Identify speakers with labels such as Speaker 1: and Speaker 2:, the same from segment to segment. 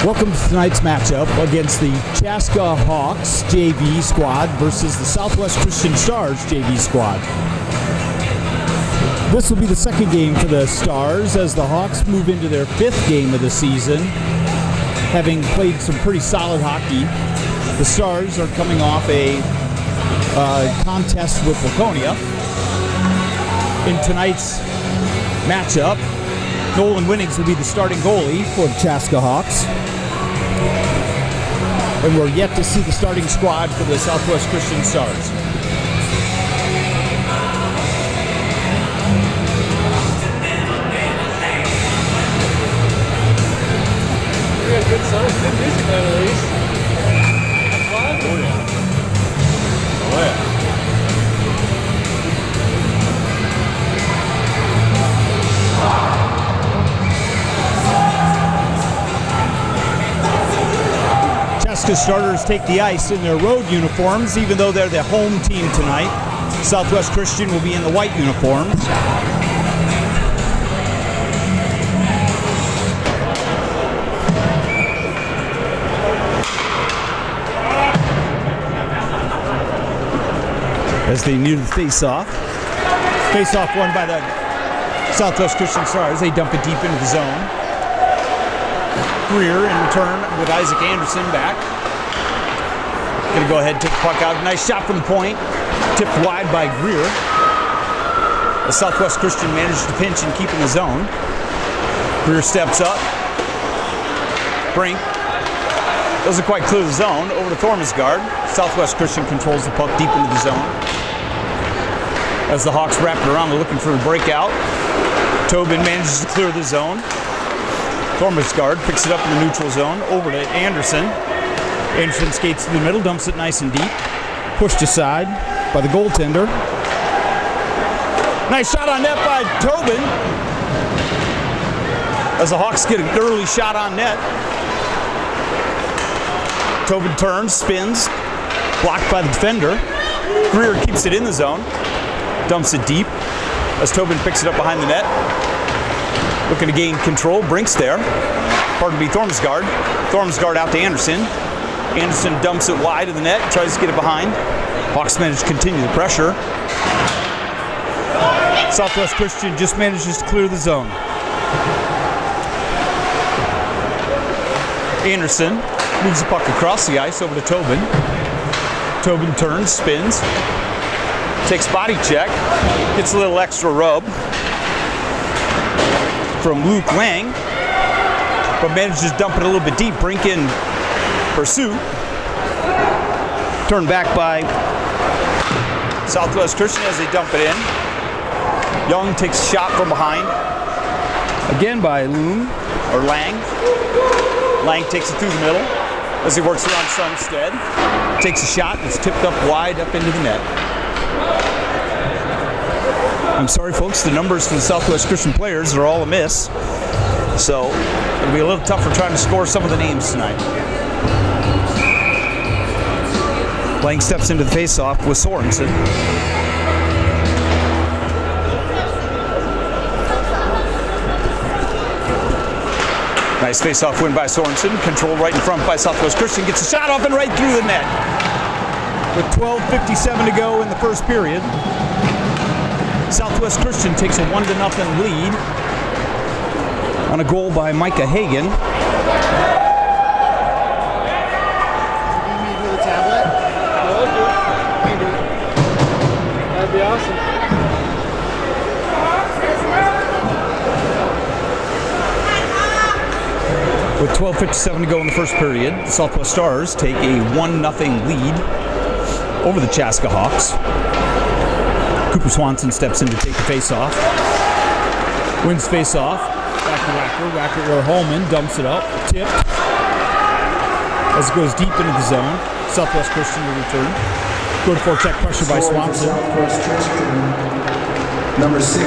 Speaker 1: Welcome to tonight's matchup against the Chaska Hawks JV squad versus the Southwest Christian Stars JV squad. This will be the second game for the Stars as the Hawks move into their fifth game of the season, having played some pretty solid hockey. The Stars are coming off a contest with Laconia. In tonight's matchup, Nolan Winnings will be the starting goalie for the Chaska Hawks. And we're yet to see the starting squad for the Southwest Christian Stars.
Speaker 2: We got good songs, good music on at least. Fun? Oh yeah. Oh yeah.
Speaker 1: Chaska starters take the ice in their road uniforms, even though they're the home team tonight. Southwest Christian will be in the white uniforms. As they near the face-off. Face-off won by the Southwest Christian Stars. They dump it deep into the zone. Greer in return with Isaac Anderson back. Gonna go ahead and take the puck out. Nice shot from the point. Tipped wide by Greer. The Southwest Christian managed to pinch and keep in the zone. Greer steps up. Brink doesn't quite clear the zone. Over to Thormisgaard. Southwest Christian controls the puck deep into the zone. As the Hawks wrap it around, they're looking for a breakout. Tobin manages to clear the zone. Thormisgaard picks it up in the neutral zone, over to Anderson. Anderson skates to the middle, dumps it nice and deep. Pushed aside by the goaltender. Nice shot on net by Tobin. As the Hawks get an early shot on net. Tobin turns, spins, blocked by the defender. Greer keeps it in the zone, dumps it deep as Tobin picks it up behind the net. Looking to gain control. Brink's there. Pardon me, Thormisgaard. Thormisgaard out to Anderson. Anderson dumps it wide of the net, tries to get it behind. Hawks manage to continue the pressure. Southwest Christian just manages to clear the zone. Anderson moves the puck across the ice over to Tobin. Tobin turns, spins, takes body check, gets a little extra rub from Luke Lang, but manages to dump it a little bit deep. Brink in pursuit. Turned back by Southwest Christian as they dump it in. Young takes a shot from behind. Again by Lang. Lang takes it through the middle as he works around Sunstead. Takes a shot and it's tipped up wide up into the net. I'm sorry, folks, the numbers for the Southwest Christian players are all amiss. So it'll be a little tougher trying to score some of the names tonight. Lang steps into the face-off with Sorensen. Nice face-off win by Sorensen. Controlled right in front by Southwest Christian. Gets a shot off and right through the net. With 12:57 to go in the first period, Southwest Christian takes a 1-0 lead on a goal by Micah Hagan.
Speaker 2: That'd be awesome.
Speaker 1: With 12:57 to go in the first period, the Southwest Stars take a 1-0 lead over the Chaska Hawks. Cooper Swanson steps in to take the face-off. Wins face-off. Back to Wacker. Wacker or Holman dumps it up. Tipped. As it goes deep into the zone. Southwest Christian will return. Good forecheck pressure by Swanson.
Speaker 3: Southwest Christian, number 16,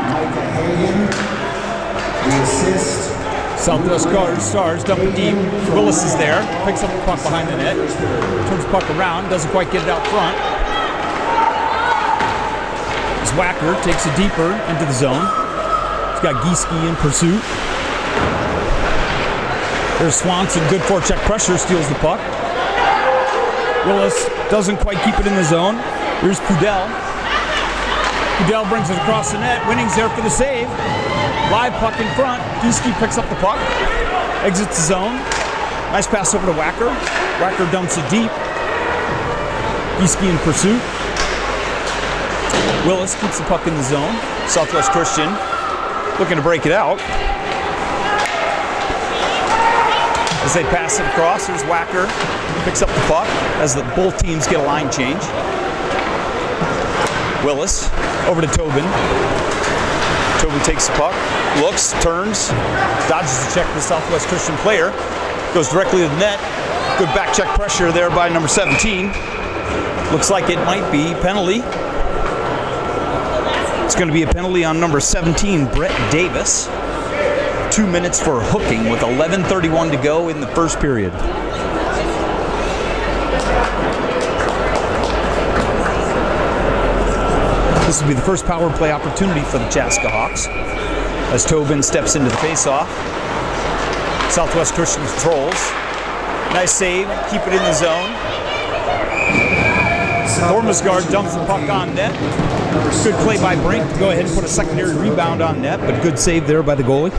Speaker 3: Micah Hagan. The assist.
Speaker 1: Southwest Stars dump it deep. Willis is there. Picks up the puck behind the net. Turns the puck around. Doesn't quite get it out front. As Wacker takes it deeper into the zone. He's got Gieske in pursuit. There's Swanson, good forecheck pressure, steals the puck. Willis doesn't quite keep it in the zone. Here's Pudell. Pudell brings it across the net. Winning's there for the save. Live puck in front. Gieske picks up the puck. Exits the zone. Nice pass over to Wacker. Wacker dumps it deep. Gieske in pursuit. Willis keeps the puck in the zone. Southwest Christian looking to break it out. As they pass it across, there's Wacker. Picks up the puck as both teams get a line change. Willis over to Tobin. Tobin takes the puck, looks, turns, dodges the check of the Southwest Christian player, goes directly to the net. Good back check pressure there by number 17. Looks like it might be penalty. It's going to be a penalty on number 17, Brett Davis. 2 minutes for hooking with 11:31 to go in the first period. This will be the first power play opportunity for the Chaska Hawks as Tobin steps into the faceoff. Southwest Christian controls. Nice save, keep it in the zone. Thormasgard dumps the puck on net. Good play by Brink to go ahead and put a secondary rebound on net, but good save there by the goalie.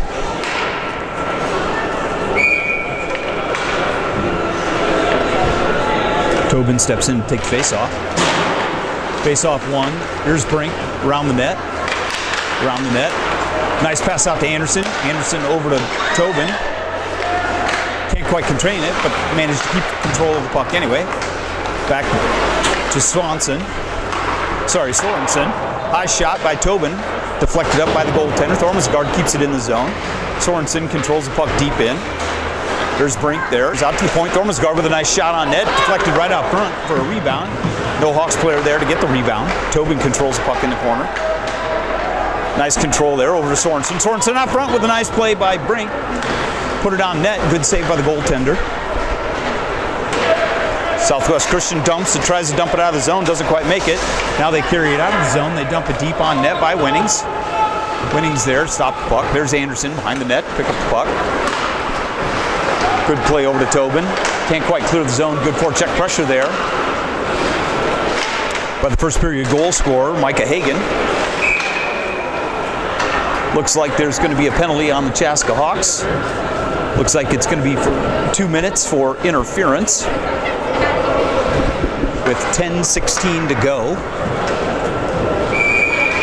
Speaker 1: Tobin steps in to take the face-off. Face-off one. Here's Brink around the net. Around the net. Nice pass out to Anderson. Anderson over to Tobin. Can't quite contain it, but managed to keep control of the puck anyway. Back to Sorensen. High shot by Tobin. Deflected up by the goaltender. Thormasgard keeps it in the zone. Sorensen controls the puck deep in. There's Brink there. He's out to the point. Thormasgard with a nice shot on net. Deflected right out front for a rebound. No Hawks player there to get the rebound. Tobin controls the puck in the corner. Nice control there over to Sorensen. Sorensen out front with a nice play by Brink. Put it on net. Good save by the goaltender. Southwest Christian dumps and tries to dump it out of the zone. Doesn't quite make it. Now they carry it out of the zone. They dump it deep on net by Winnings. Winnings there. Stop the puck. There's Anderson behind the net. Pick up the puck. Good play over to Tobin. Can't quite clear the zone. Good forecheck pressure there by the first period goal scorer, Micah Hagan. Looks like there's going to be a penalty on the Chaska Hawks. Looks like it's going to be for 2 minutes for interference with 10:16 to go.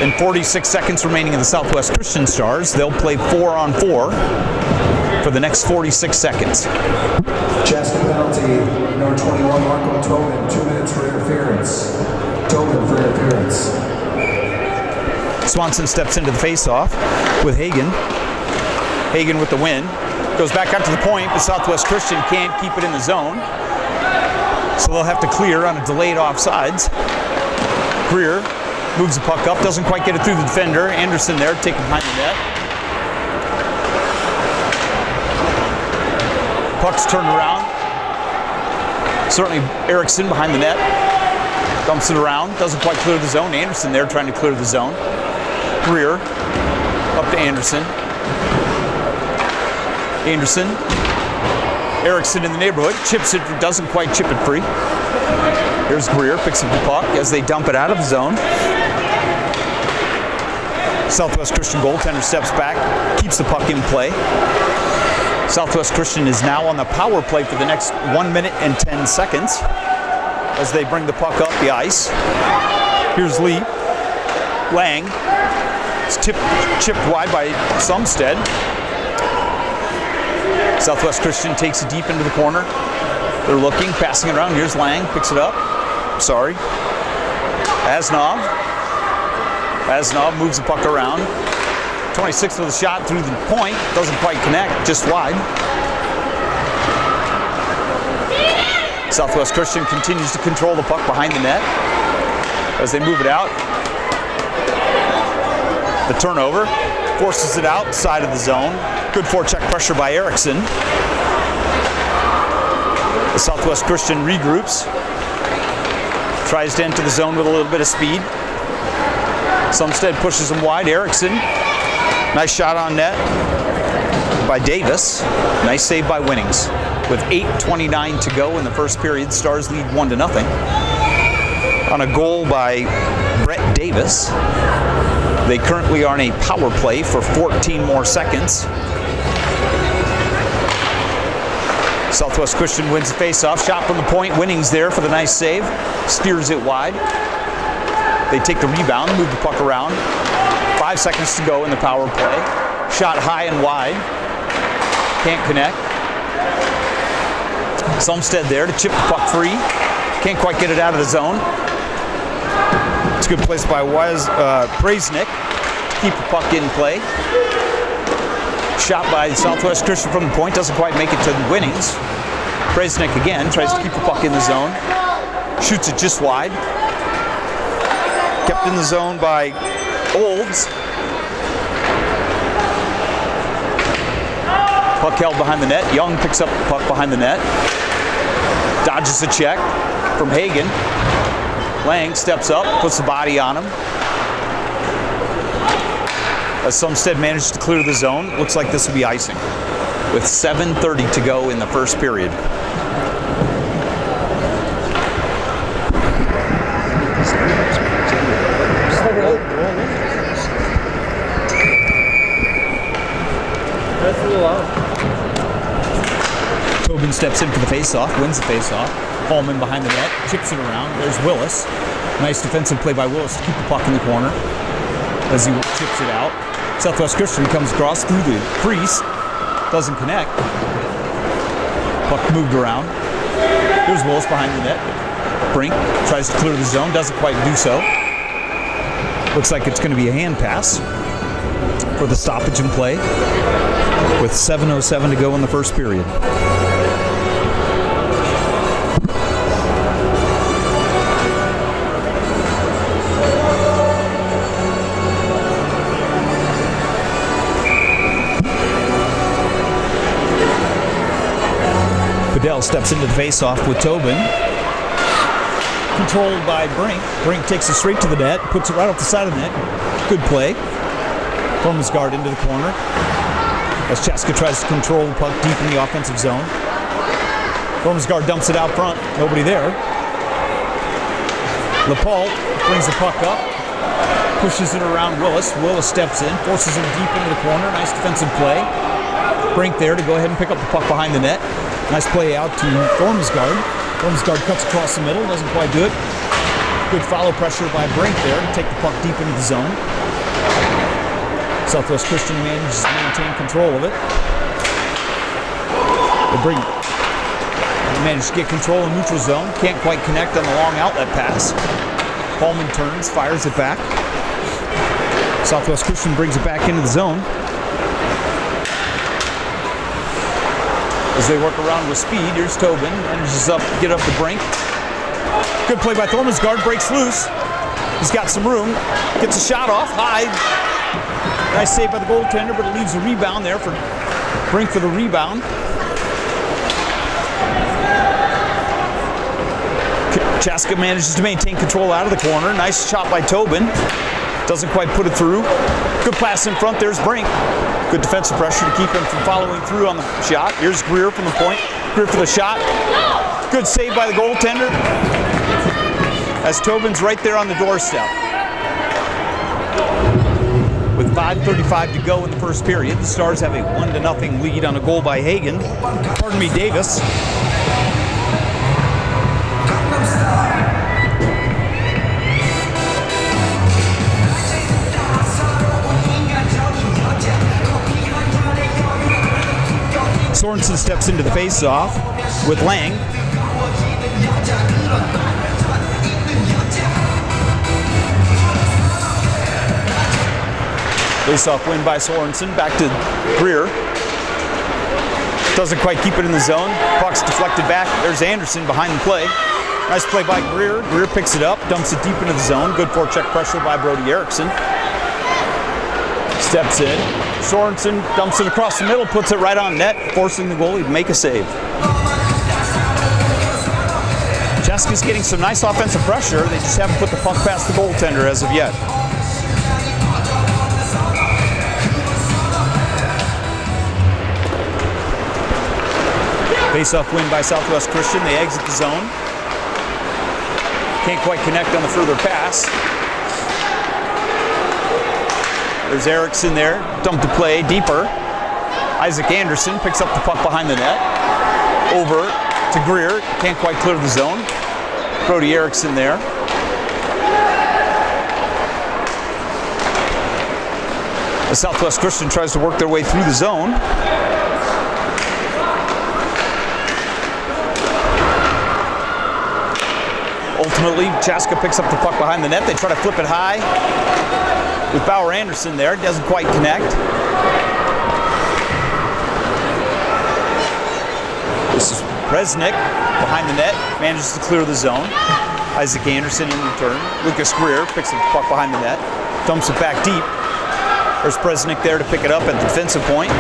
Speaker 1: And 46 seconds remaining in the Southwest Christian Stars. They'll play 4-on-4 for the next 46 seconds.
Speaker 3: Chaska penalty, number 21, Marco Tobin, 2 minutes for interference. Tobin for interference.
Speaker 1: Swanson steps into the face-off with Hagan. Hagan with the win. Goes back out to the point, but Southwest Christian can't keep it in the zone. So they'll have to clear on a delayed offsides. Greer moves the puck up, doesn't quite get it through the defender. Anderson there, taken behind the net. Puck's turned around. Certainly Erickson behind the net. Dumps it around, doesn't quite clear the zone. Anderson there trying to clear the zone. Greer up to Anderson. Anderson. Erickson in the neighborhood. Chips it, doesn't quite chip it free. Here's Greer, picks up the puck as they dump it out of the zone. Southwest Christian goaltender steps back, keeps the puck in play. Southwest Christian is now on the power play for the next 1 minute and 10 seconds as they bring the puck up the ice. Here's Lee. Lang. It's chipped wide by Sumstead. Southwest Christian takes it deep into the corner. They're looking, passing it around. Here's Lang, picks it up. Sorry. Asnov moves the puck around. 26th with a shot through the point. Doesn't quite connect, just wide. Southwest Christian continues to control the puck behind the net as they move it out. The turnover forces it outside of the zone. Good forecheck pressure by Erickson. The Southwest Christian regroups. Tries to enter the zone with a little bit of speed. Sumstead pushes him wide. Erickson. Nice shot on net by Davis. Nice save by Winnings. With 8:29 to go in the first period, Stars lead 1-0. On a goal by Brett Davis. They currently are on a power play for 14 more seconds. Southwest Christian wins the face-off. Shot from the point. Winnings there for the nice save. Steers it wide. They take the rebound, move the puck around. 5 seconds to go in the power play. Shot high and wide. Can't connect. Sumstead there to chip the puck free. Can't quite get it out of the zone. It's a good place by Praisnick to keep the puck in play. Shot by Southwest Christian from the point. Doesn't quite make it to the Winnings. Praisnick again tries to keep the puck in the zone. Shoots it just wide. Kept in the zone by Olds. Puck held behind the net. Young picks up the puck behind the net. Dodges a check from Hagen. Lang steps up, puts the body on him. As Sumstead manages to clear the zone, looks like this will be icing. With 7:30 to go in the first period. Tobin steps in for the face-off, wins the face-off. Holman behind the net, chips it around. There's Willis. Nice defensive play by Willis to keep the puck in the corner as he chips it out. Southwest Christian comes across through the crease. Doesn't connect. Puck moved around. Here's Willis behind the net. Brink tries to clear the zone, doesn't quite do so. Looks like it's going to be a hand pass for the stoppage in play with 7:07 to go in the first period. Fidel steps into the face-off with Tobin. Controlled by Brink. Brink takes it straight to the net, puts it right off the side of the net. Good play. Formsgaard into the corner. As Chaska tries to control the puck deep in the offensive zone. Formsgaard dumps it out front. Nobody there. LaPaul brings the puck up. Pushes it around Willis. Willis steps in, forces him deep into the corner. Nice defensive play. Brink there to go ahead and pick up the puck behind the net. Nice play out to Formsgaard. Formsgaard cuts across the middle, doesn't quite do it. Good follow pressure by Brink there to take the puck deep into the zone. Southwest Christian manages to maintain control of it. They manage to get control in neutral zone. Can't quite connect on the long outlet pass. Holman turns, fires it back. Southwest Christian brings it back into the zone. As they work around with speed, here's Tobin, manages to get up the Brink. Good play by Formsgaard, breaks loose. He's got some room, gets a shot off, high. Nice save by the goaltender, but it leaves a rebound there for Brink for the rebound. Chaska manages to maintain control out of the corner. Nice shot by Tobin. Doesn't quite put it through. Good pass in front, there's Brink. Good defensive pressure to keep him from following through on the shot. Here's Greer from the point. Greer for the shot. Good save by the goaltender. As Tobin's right there on the doorstep. With 5:35 to go in the first period, the Stars have a 1-0 lead on a goal by Davis. Sorensen steps into the face-off with Lang. Face-off win by Sorensen. Back to Greer. Doesn't quite keep it in the zone. Puck's deflected back. There's Anderson behind the play. Nice play by Greer. Greer picks it up, dumps it deep into the zone. Good forecheck pressure by Brody Erickson. Steps in. Sorensen dumps it across the middle, puts it right on net, forcing the goalie to make a save. Chaska's getting some nice offensive pressure. They just haven't put the puck past the goaltender as of yet. Face-off win by Southwest Christian. They exit the zone. Can't quite connect on the further pass. There's Erickson there. Dump the play deeper. Isaac Anderson picks up the puck behind the net. Over to Greer. Can't quite clear the zone. Brody Erickson there. The Southwest Christian tries to work their way through the zone. Ultimately, Chaska picks up the puck behind the net. They try to flip it high with Bauer Anderson there. Doesn't quite connect. This is Presnick behind the net. Manages to clear the zone. Isaac Anderson in return. Lucas Greer picks up the puck behind the net. Dumps it back deep. There's Presnick there to pick it up at the defensive point.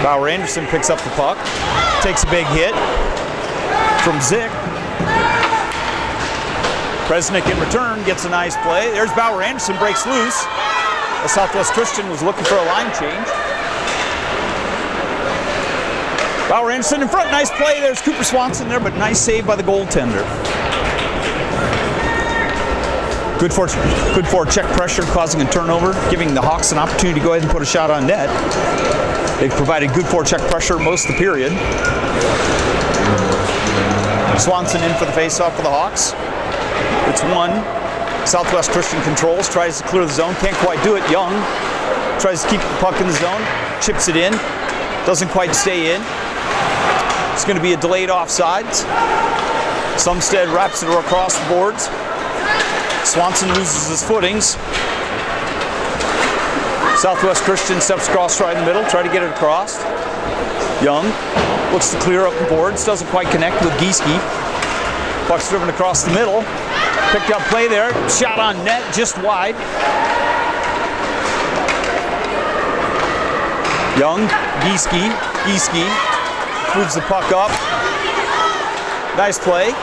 Speaker 1: Bauer Anderson picks up the puck. Takes a big hit from Zick. Presnick in return gets a nice play. There's Bauer Anderson, breaks loose. The Southwest Christian was looking for a line change. Bauer Anderson in front, nice play. There's Cooper Swanson there, but nice save by the goaltender. Good for check pressure, causing a turnover, giving the Hawks an opportunity to go ahead and put a shot on net. They've provided good forecheck pressure most of the period. Swanson in for the face-off for the Hawks. It's one. Southwest Christian controls, tries to clear the zone, can't quite do it. Young tries to keep the puck in the zone, chips it in, doesn't quite stay in. It's going to be a delayed offsides. Sumstead wraps it across the boards. Swanson loses his footings. Southwest Christian steps across right in the middle, try to get it across. Young looks to clear up the boards, doesn't quite connect with Gieske. Puck's driven across the middle. Picked up play there, shot on net, just wide. Young, Gieske moves the puck up. Nice play.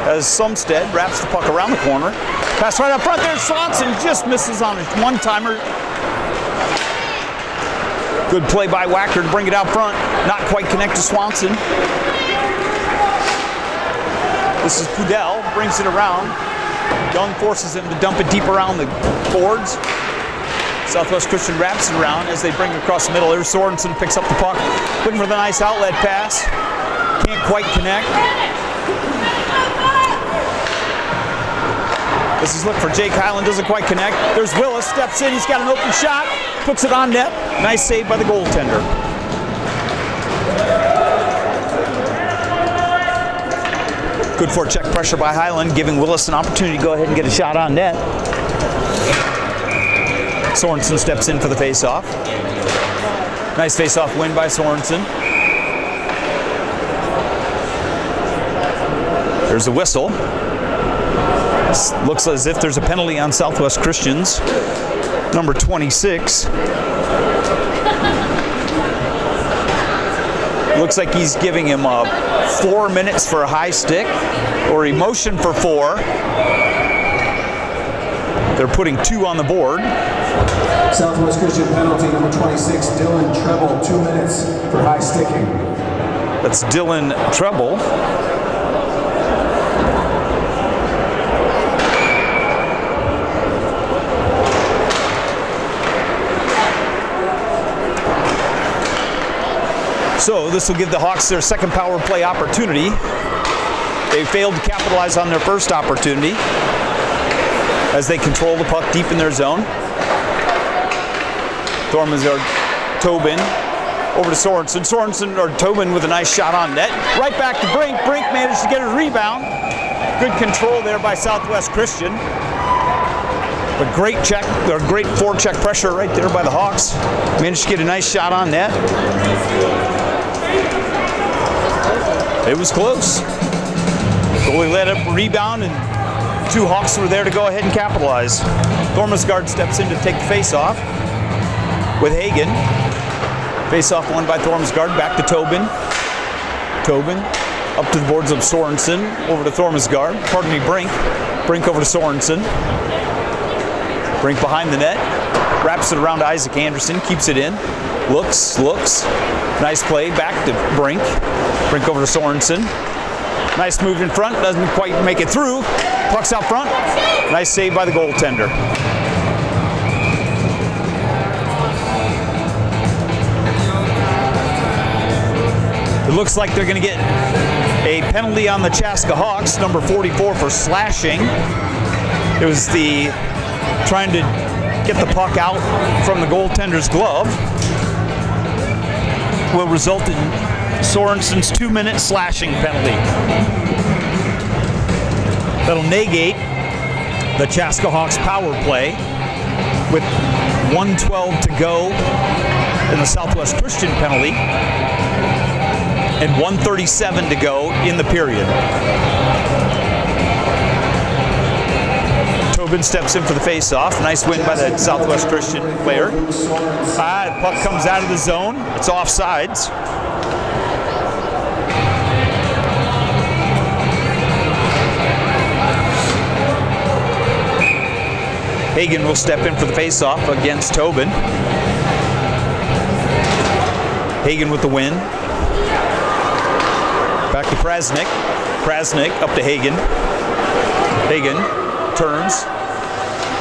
Speaker 1: As Sumstead wraps the puck around the corner. Pass right up front there, Swanson just misses on a one-timer. Good play by Wacker to bring it out front. Not quite connect to Swanson. This is Pudell, brings it around. Young forces him to dump it deep around the boards. Southwest Christian wraps it around as they bring it across the middle. There's Sorensen, picks up the puck, looking for the nice outlet pass. Can't quite connect. This is look for Jake Highland, doesn't quite connect. There's Willis, steps in, he's got an open shot, puts it on net. Nice save by the goaltender. Good forecheck pressure by Highland, giving Willis an opportunity to go ahead and get a shot on net. Sorensen steps in for the face-off. Nice face-off win by Sorensen. There's a whistle. Looks as if there's a penalty on Southwest Christians. Number 26. Looks like he's giving him 4 minutes for a high stick, or he motioned for 4. They're putting 2 on the board.
Speaker 3: Southwest Christian penalty, number 26, Dylan Treble, 2 minutes for high sticking.
Speaker 1: That's Dylan Treble. So this will give the Hawks their second power play opportunity. They failed to capitalize on their first opportunity as they control the puck deep in their zone. Thormazard, Tobin, over to Sorensen. Sorensen or Tobin with a nice shot on net. Right back to Brink. Brink managed to get a rebound. Good control there by Southwest Christian. But great check, or great forecheck pressure right there by the Hawks. Managed to get a nice shot on net. It was close. Goalie let up a rebound, and 2 Hawks were there to go ahead and capitalize. Thormazgard steps in to take the face-off with Hagen. Face-off won by Thormazgard, back to Tobin. Tobin up to the boards of Sorensen, over to Thormazgard. Pardon me, Brink. Brink over to Sorensen. Brink behind the net, wraps it around Isaac Anderson, keeps it in, looks, Nice play, back to Brink. Brink over to Sorensen. Nice move in front, doesn't quite make it through. Puck's out front. Nice save by the goaltender. It looks like they're going to get a penalty on the Chaska Hawks, number 44, for slashing. It was the trying to get the puck out from the goaltender's glove. Will result in Sorensen's 2-minute slashing penalty. That'll negate the Chaska Hawks power play with 1:12 to go in the Southwest Christian penalty and 1:37 to go in the period. Tobin steps in for the face-off. Nice win by the Southwest Christian player. The puck comes out of the zone. It's offsides. Hagen will step in for the face-off against Tobin. Hagen with the win. Back to Prasnik. Prasnik up to Hagen. Hagen turns,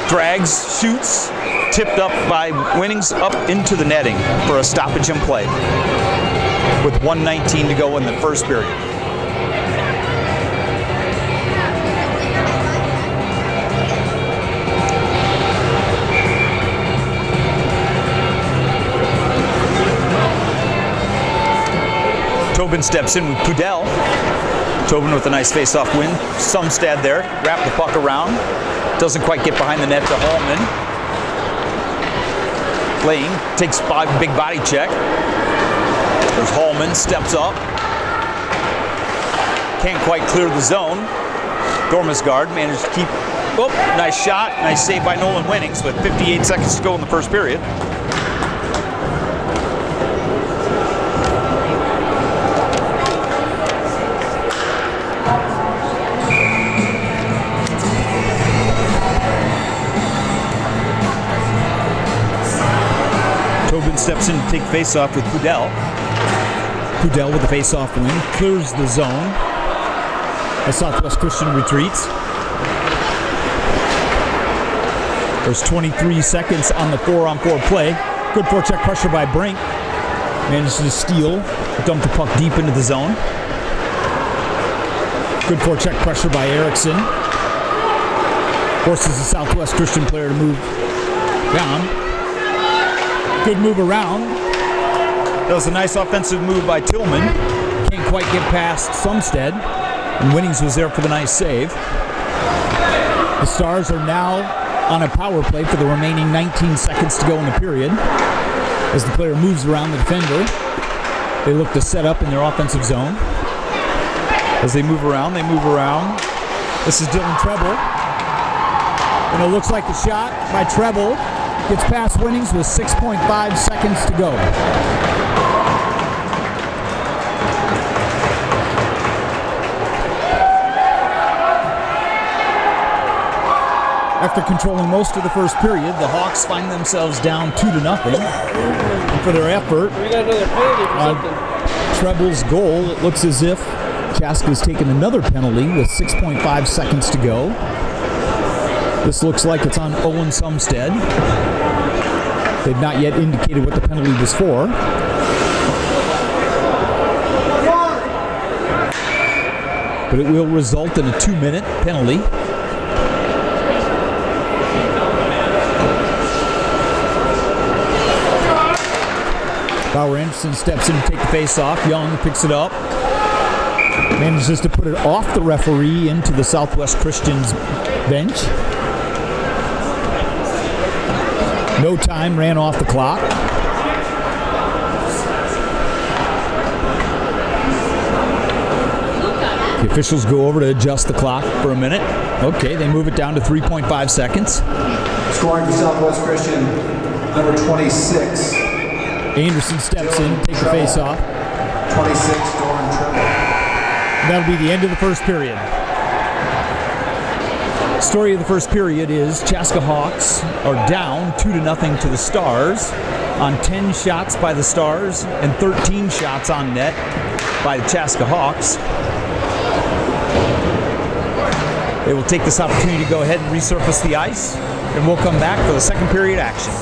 Speaker 1: drags, shoots, tipped up by Winnings up into the netting for a stoppage in play with 1:19 to go in the first period. Tobin steps in with Pudell. Tobin with a nice face-off win. Sumstad there, wrapped the puck around. Doesn't quite get behind the net to Hallman. Lane takes a big body check. There's Hallman, steps up. Can't quite clear the zone. Dormisgaard managed to keep, nice shot. Nice save by Nolan Winnings with 58 seconds to go in the first period. Tobin steps in to take face-off with Pudell. Pudell with the face-off win, clears the zone as Southwest Christian retreats. There's 23 seconds on the 4-on-4 play. Good forecheck pressure by Brink. Manages to steal, dump the puck deep into the zone. Good forecheck pressure by Erickson. Forces the Southwest Christian player to move down. Good move around. That was a nice offensive move by Tillman. Can't quite get past Sumstead. And Winnings was there for the nice save. The Stars are now on a power play for the remaining 19 seconds to go in the period. As the player moves around the defender, they look to set up in their offensive zone. As they move around, This is Dylan Treble. And it looks like the shot by Treble gets past Winnings with 6.5 seconds to go. After controlling most of the first period, the Hawks find themselves down 2-0. And for their effort
Speaker 2: We got another penalty for
Speaker 1: on Treble's goal, it looks as if Chaska's taken another penalty with 6.5 seconds to go. This looks like it's on Owen Sumstead. They've not yet indicated what the penalty was for. But it will result in a 2-minute penalty. Bauer Anderson steps in to take the face off. Young picks it up. Manages to put it off the referee into the Southwest Christian's bench. No time ran off the clock. The officials go over to adjust the clock for a minute. Okay, they move it down to 3.5 seconds.
Speaker 3: Scoring for Southwest Christian, number 26.
Speaker 1: Anderson steps in, takes the face off.
Speaker 3: 26, Doran Treble.
Speaker 1: That'll be the end of the first period. Story of the first period is Chaska Hawks are down 2-0 to the Stars. on 10 shots by the Stars and 13 shots on net by the Chaska Hawks. They will take this opportunity to go ahead and resurface the ice, and we'll come back for the second period action.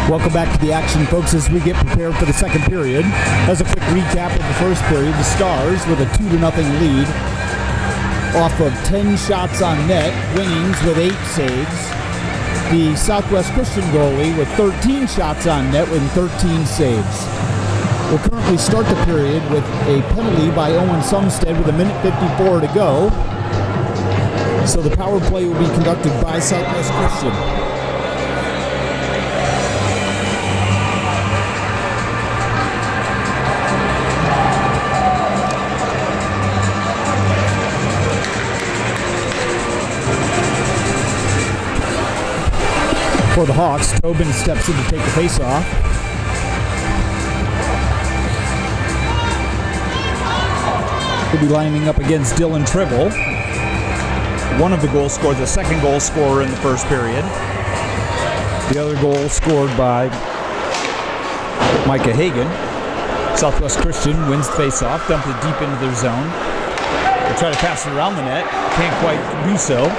Speaker 1: Welcome back to the action, folks, as we get prepared for the second period. As a quick recap of the first period, the Stars with a 2-0 lead off of 10 shots on net, Winnings with 8 saves. The Southwest Christian goalie with 13 shots on net with 13 saves. We'll currently start the period with a penalty by Owen Sumstead with 1:54 to go. So the power play will be conducted by Southwest Christian. For the Hawks, Tobin steps in to take the face-off. He'll be lining up against Dylan Tribble, one of the goals scored, the second goal scorer in the first period. The other goal scored by Micah Hagan. Southwest Christian wins the face-off, dumps it deep into their zone. They try to pass it around the net, can't quite do so.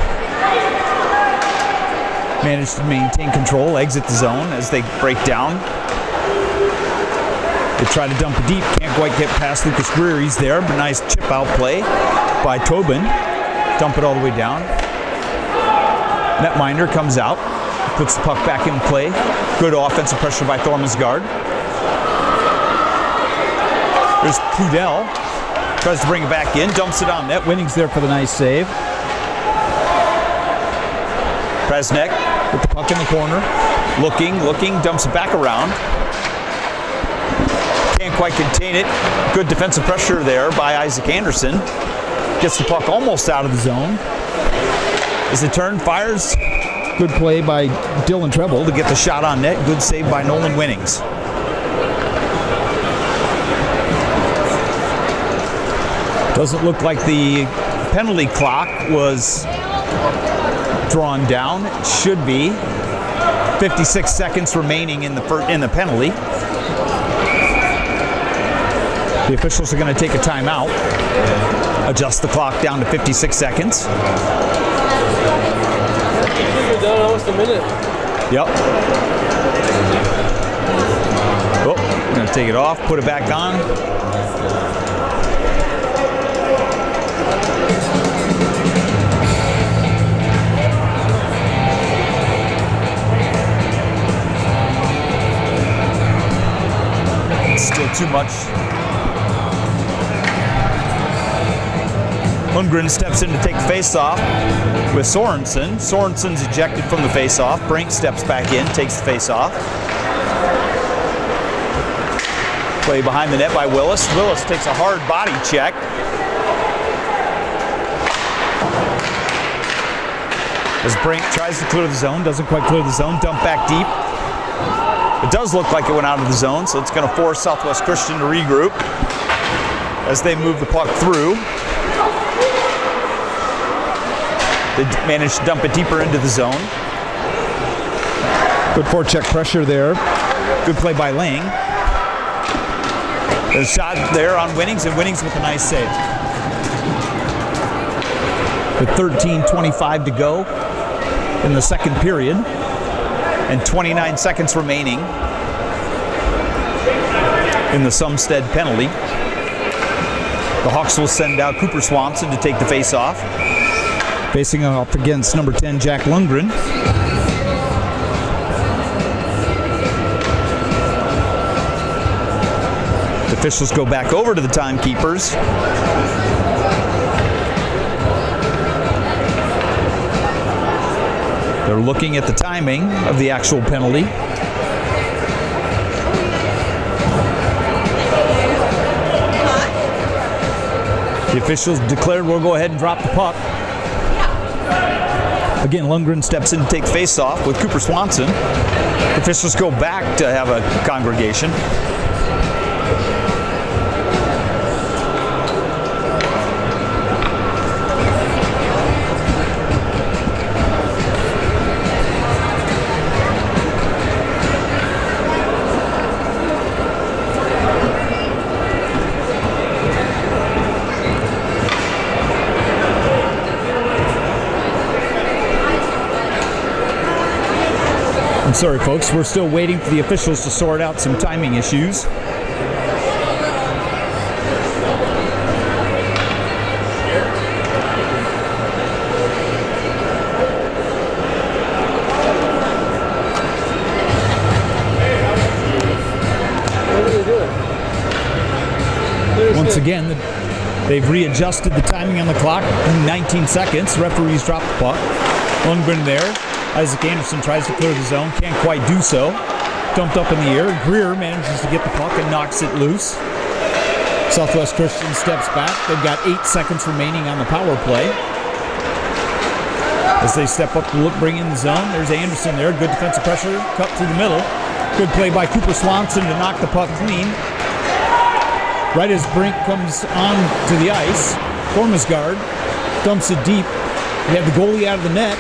Speaker 1: Manage to maintain control, exit the zone as they break down. They try to dump it deep, can't quite get past Lucas Greer. He's there, but nice chip out play by Tobin. Dump it all the way down. Netminder comes out, puts the puck back in play. Good offensive pressure by Thormesgaard. There's Pudell, tries to bring it back in, dumps it on net. Winnings there for the nice save. Presnick with the puck in the corner, looking, dumps it back around. Can't quite contain it. Good defensive pressure there by Isaac Anderson. Gets the puck almost out of the zone. As the turn fires, good play by Dylan Treble to get the shot on net. Good save by Nolan Winnings. Doesn't look like the penalty clock was drawn down. It should be 56 seconds remaining in the penalty. The officials are going to take a timeout, adjust the clock down to 56 seconds.
Speaker 2: We're down almost a minute.
Speaker 1: Yep. Oh, I'm going to take it off, put it back on. Still too much. Lundgren steps in to take the face-off with Sorensen. Sorensen's ejected from the face-off. Brink steps back in, takes the face-off. Play behind the net by Willis. Willis takes a hard body check. As Brink tries to clear the zone, doesn't quite clear the zone, dump back deep. It does look like it went out of the zone, so it's going to force Southwest Christian to regroup as they move the puck through. They manage to dump it deeper into the zone. Good forecheck pressure there. Good play by Lang. There's a shot there on Winnings, and Winnings with a nice save. With 13:25 to go in the second period, and 29 seconds remaining in the Sumstead penalty. The Hawks will send out Cooper Swanson to take the face-off. Facing off against number 10, Jack Lundgren. The officials go back over to the timekeepers. They're looking at the timing of the actual penalty. The officials declared we'll go ahead and drop the puck. Again, Lundgren steps in to take face-off with Cooper Swanson. The officials go back to have a congregation. I'm sorry, folks. We're still waiting for the officials to sort out some timing issues. Once again, they've readjusted the timing on the clock. 19 seconds. Referees drop the puck. Lundgren there. Isaac Anderson tries to clear the zone. Can't quite do so. Dumped up in the air. Greer manages to get the puck and knocks it loose. Southwest Christian steps back. They've got 8 seconds remaining on the power play. As they step up to look, bring in the zone. There's Anderson there. Good defensive pressure. Cut through the middle. Good play by Cooper Swanson to knock the puck clean. Right as Brink comes on to the ice, Thormasgaard dumps it deep. He had the goalie out of the net.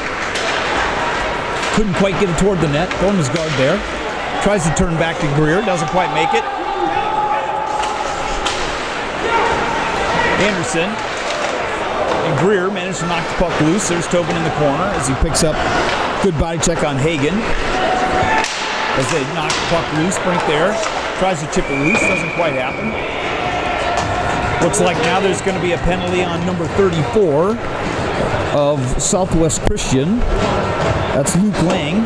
Speaker 1: Couldn't quite get it toward the net. Thormasgaard there. Tries to turn back to Greer. Doesn't quite make it. Anderson and Greer managed to knock the puck loose. There's Tobin in the corner as he picks up good body check on Hagen. As they knock the puck loose, Brink there. Tries to chip it loose. Doesn't quite happen. Looks like now there's going to be a penalty on number 34 of Southwest Christian. That's Luke Lang.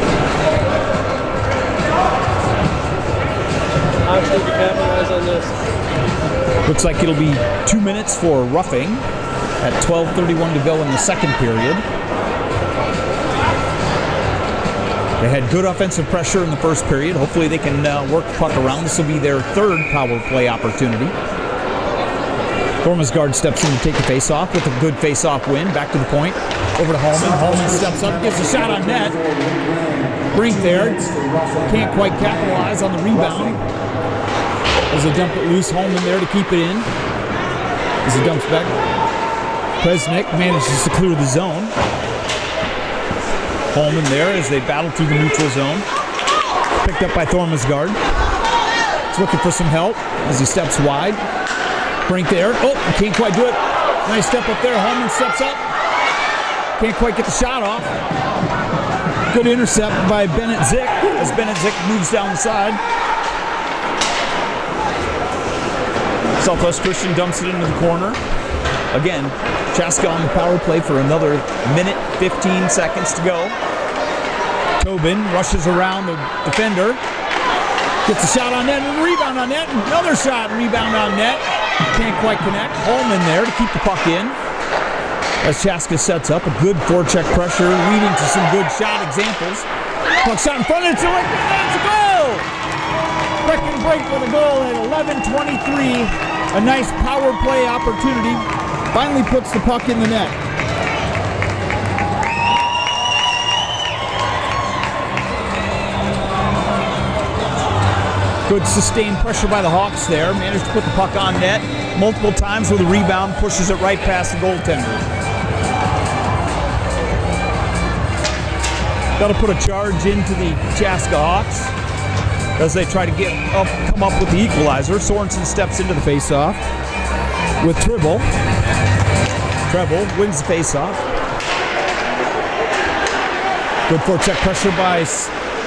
Speaker 2: How should we capitalize on this?
Speaker 1: Looks like it'll be 2 minutes for roughing at 12:31 to go in the second period. They had good offensive pressure in the first period. Hopefully they can work the puck around. This will be their third power play opportunity. Thormasgaard steps in to take the face-off with a good face-off win. Back to the point. Over to Holman. Holman steps up, gives a shot on net. Brink there. Can't quite capitalize on the rebound. As they dump it loose, Holman there to keep it in. As he dumps back. Presnick manages to clear the zone. Holman there as they battle through the neutral zone. Picked up by Thormasgaard. He's looking for some help as he steps wide. Brink there. Oh, can't quite do it. Nice step up there. Holman steps up. Can't quite get the shot off. Good intercept by Bennett Zick as Bennett Zick moves down the side. Southwest Christian dumps it into the corner. Again, Chaska on the power play for another minute, 15 seconds to go. Tobin rushes around the defender. Gets a shot on net and a rebound on net. Another shot, rebound on net. Can't quite connect. Holman there to keep the puck in. As Chaska sets up a good forecheck pressure, leading to some good shot examples. Puck shot in front, it's a right, that's a goal! Brecken break with a goal at 11:23. A nice power play opportunity. Finally puts the puck in the net. Good sustained pressure by the Hawks there. Managed to put the puck on net multiple times with a rebound. Pushes it right past the goaltender. Got to put a charge into the Chaska Hawks as they try to come up with the equalizer. Sorensen steps into the faceoff with Tribble. Treble wins the faceoff. Good forecheck pressure by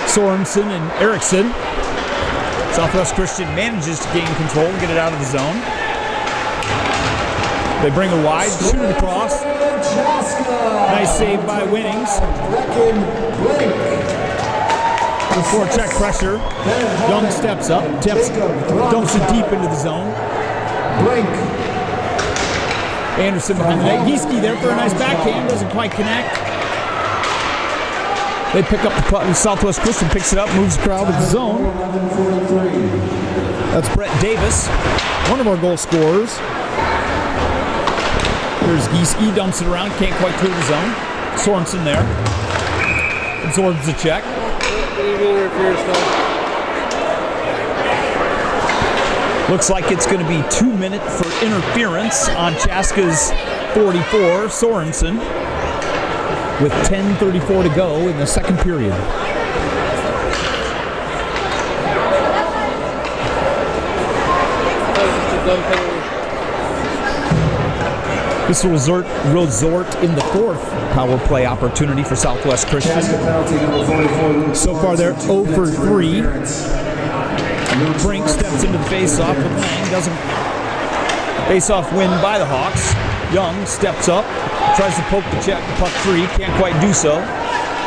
Speaker 1: Sorensen and Eriksson. Southwest Christian manages to gain control and get it out of the zone. They bring it wide, shoot it across. Nice save by Winnings. Good forecheck pressure. Young steps up, dumps it deep into the zone. Anderson behind the net. Gieske there for a nice backhand, doesn't quite connect. They pick up the puck. Southwest Christian picks it up, moves the crowd to the zone. That's Brett Davis, one of our goal scorers. There's Gieske, dumps it around, can't quite clear the zone. Sorensen there. Absorbs the check. Looks like it's going to be 2 minutes for interference on Chaska's 44, Sorensen, with 10:34 to go in the second period. This will resort in the fourth power play opportunity for Southwest Christian.
Speaker 3: Casket penalty number 44. Luke
Speaker 1: So far, they're 0 for 3. Brink steps into the face-off with Lang. Doesn't face-off win by the Hawks. Young steps up, tries to poke the check, puck free, can't quite do so.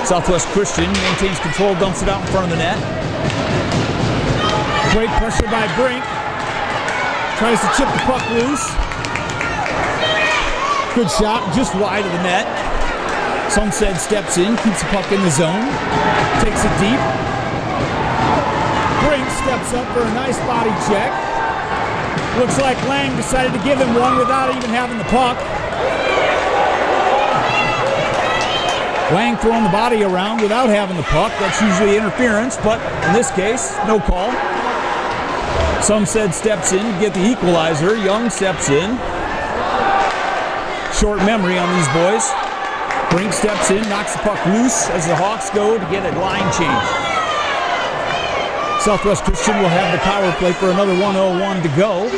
Speaker 1: Southwest Christian maintains control, dumps it out in front of the net. Great pressure by Brink. Tries to chip the puck loose. Good shot, just wide of the net. Sumstead steps in, keeps the puck in the zone, takes it deep. Brink steps up for a nice body check. Looks like Lang decided to give him one without even having the puck. Lang throwing the body around without having the puck. That's usually interference, but in this case, no call. Sumstead steps in to get the equalizer. Young steps in. Short memory on these boys. Brink steps in, knocks the puck loose as the Hawks go to get a line change. Southwest Christian will have the power play for another 1:01 to go.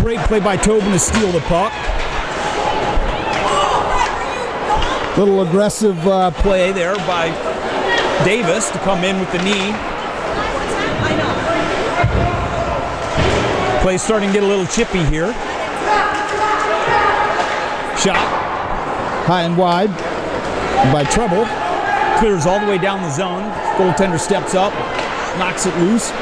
Speaker 1: Great play by Tobin to steal the puck. Little aggressive play there by Davis to come in with the knee. Play starting to get a little chippy here. Shot high and wide by Treble. Clears all the way down the zone. Goaltender steps up, knocks it loose.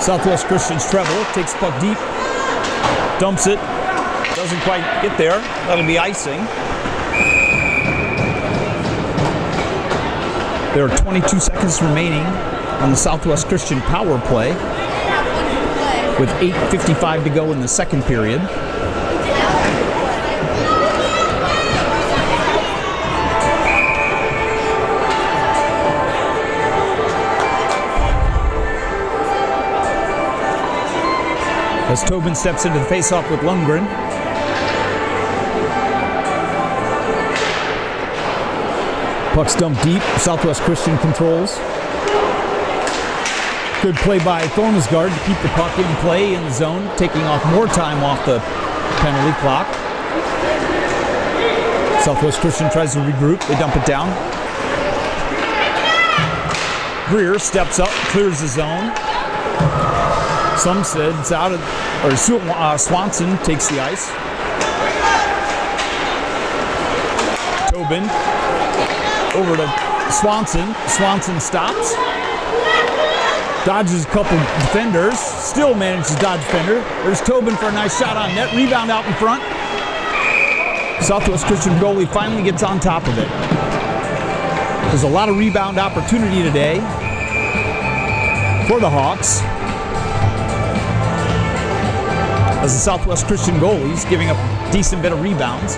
Speaker 1: Southwest Christian's Treble takes the puck deep, dumps it, doesn't quite get there. That'll be icing. There are 22 seconds remaining on the Southwest Christian power play, with 8:55 to go in the second period. As Tobin steps into the faceoff with Lundgren. Puck's dumped deep. Southwest Christian controls. Good play by Thornesgaard to keep the puck in play in the zone, taking off more time off the penalty clock. Southwest Christian tries to regroup. They dump it down. Greer steps up, clears the zone. Sumstead's out of, or Swanson takes the ice. Tobin over to Swanson. Swanson stops. Dodges a couple defenders. Still manages to dodge defender. There's Tobin for a nice shot on net. Rebound out in front. Southwest Christian goalie finally gets on top of it. There's a lot of rebound opportunity today for the Hawks, as the Southwest Christian goalie's giving up a decent bit of rebounds.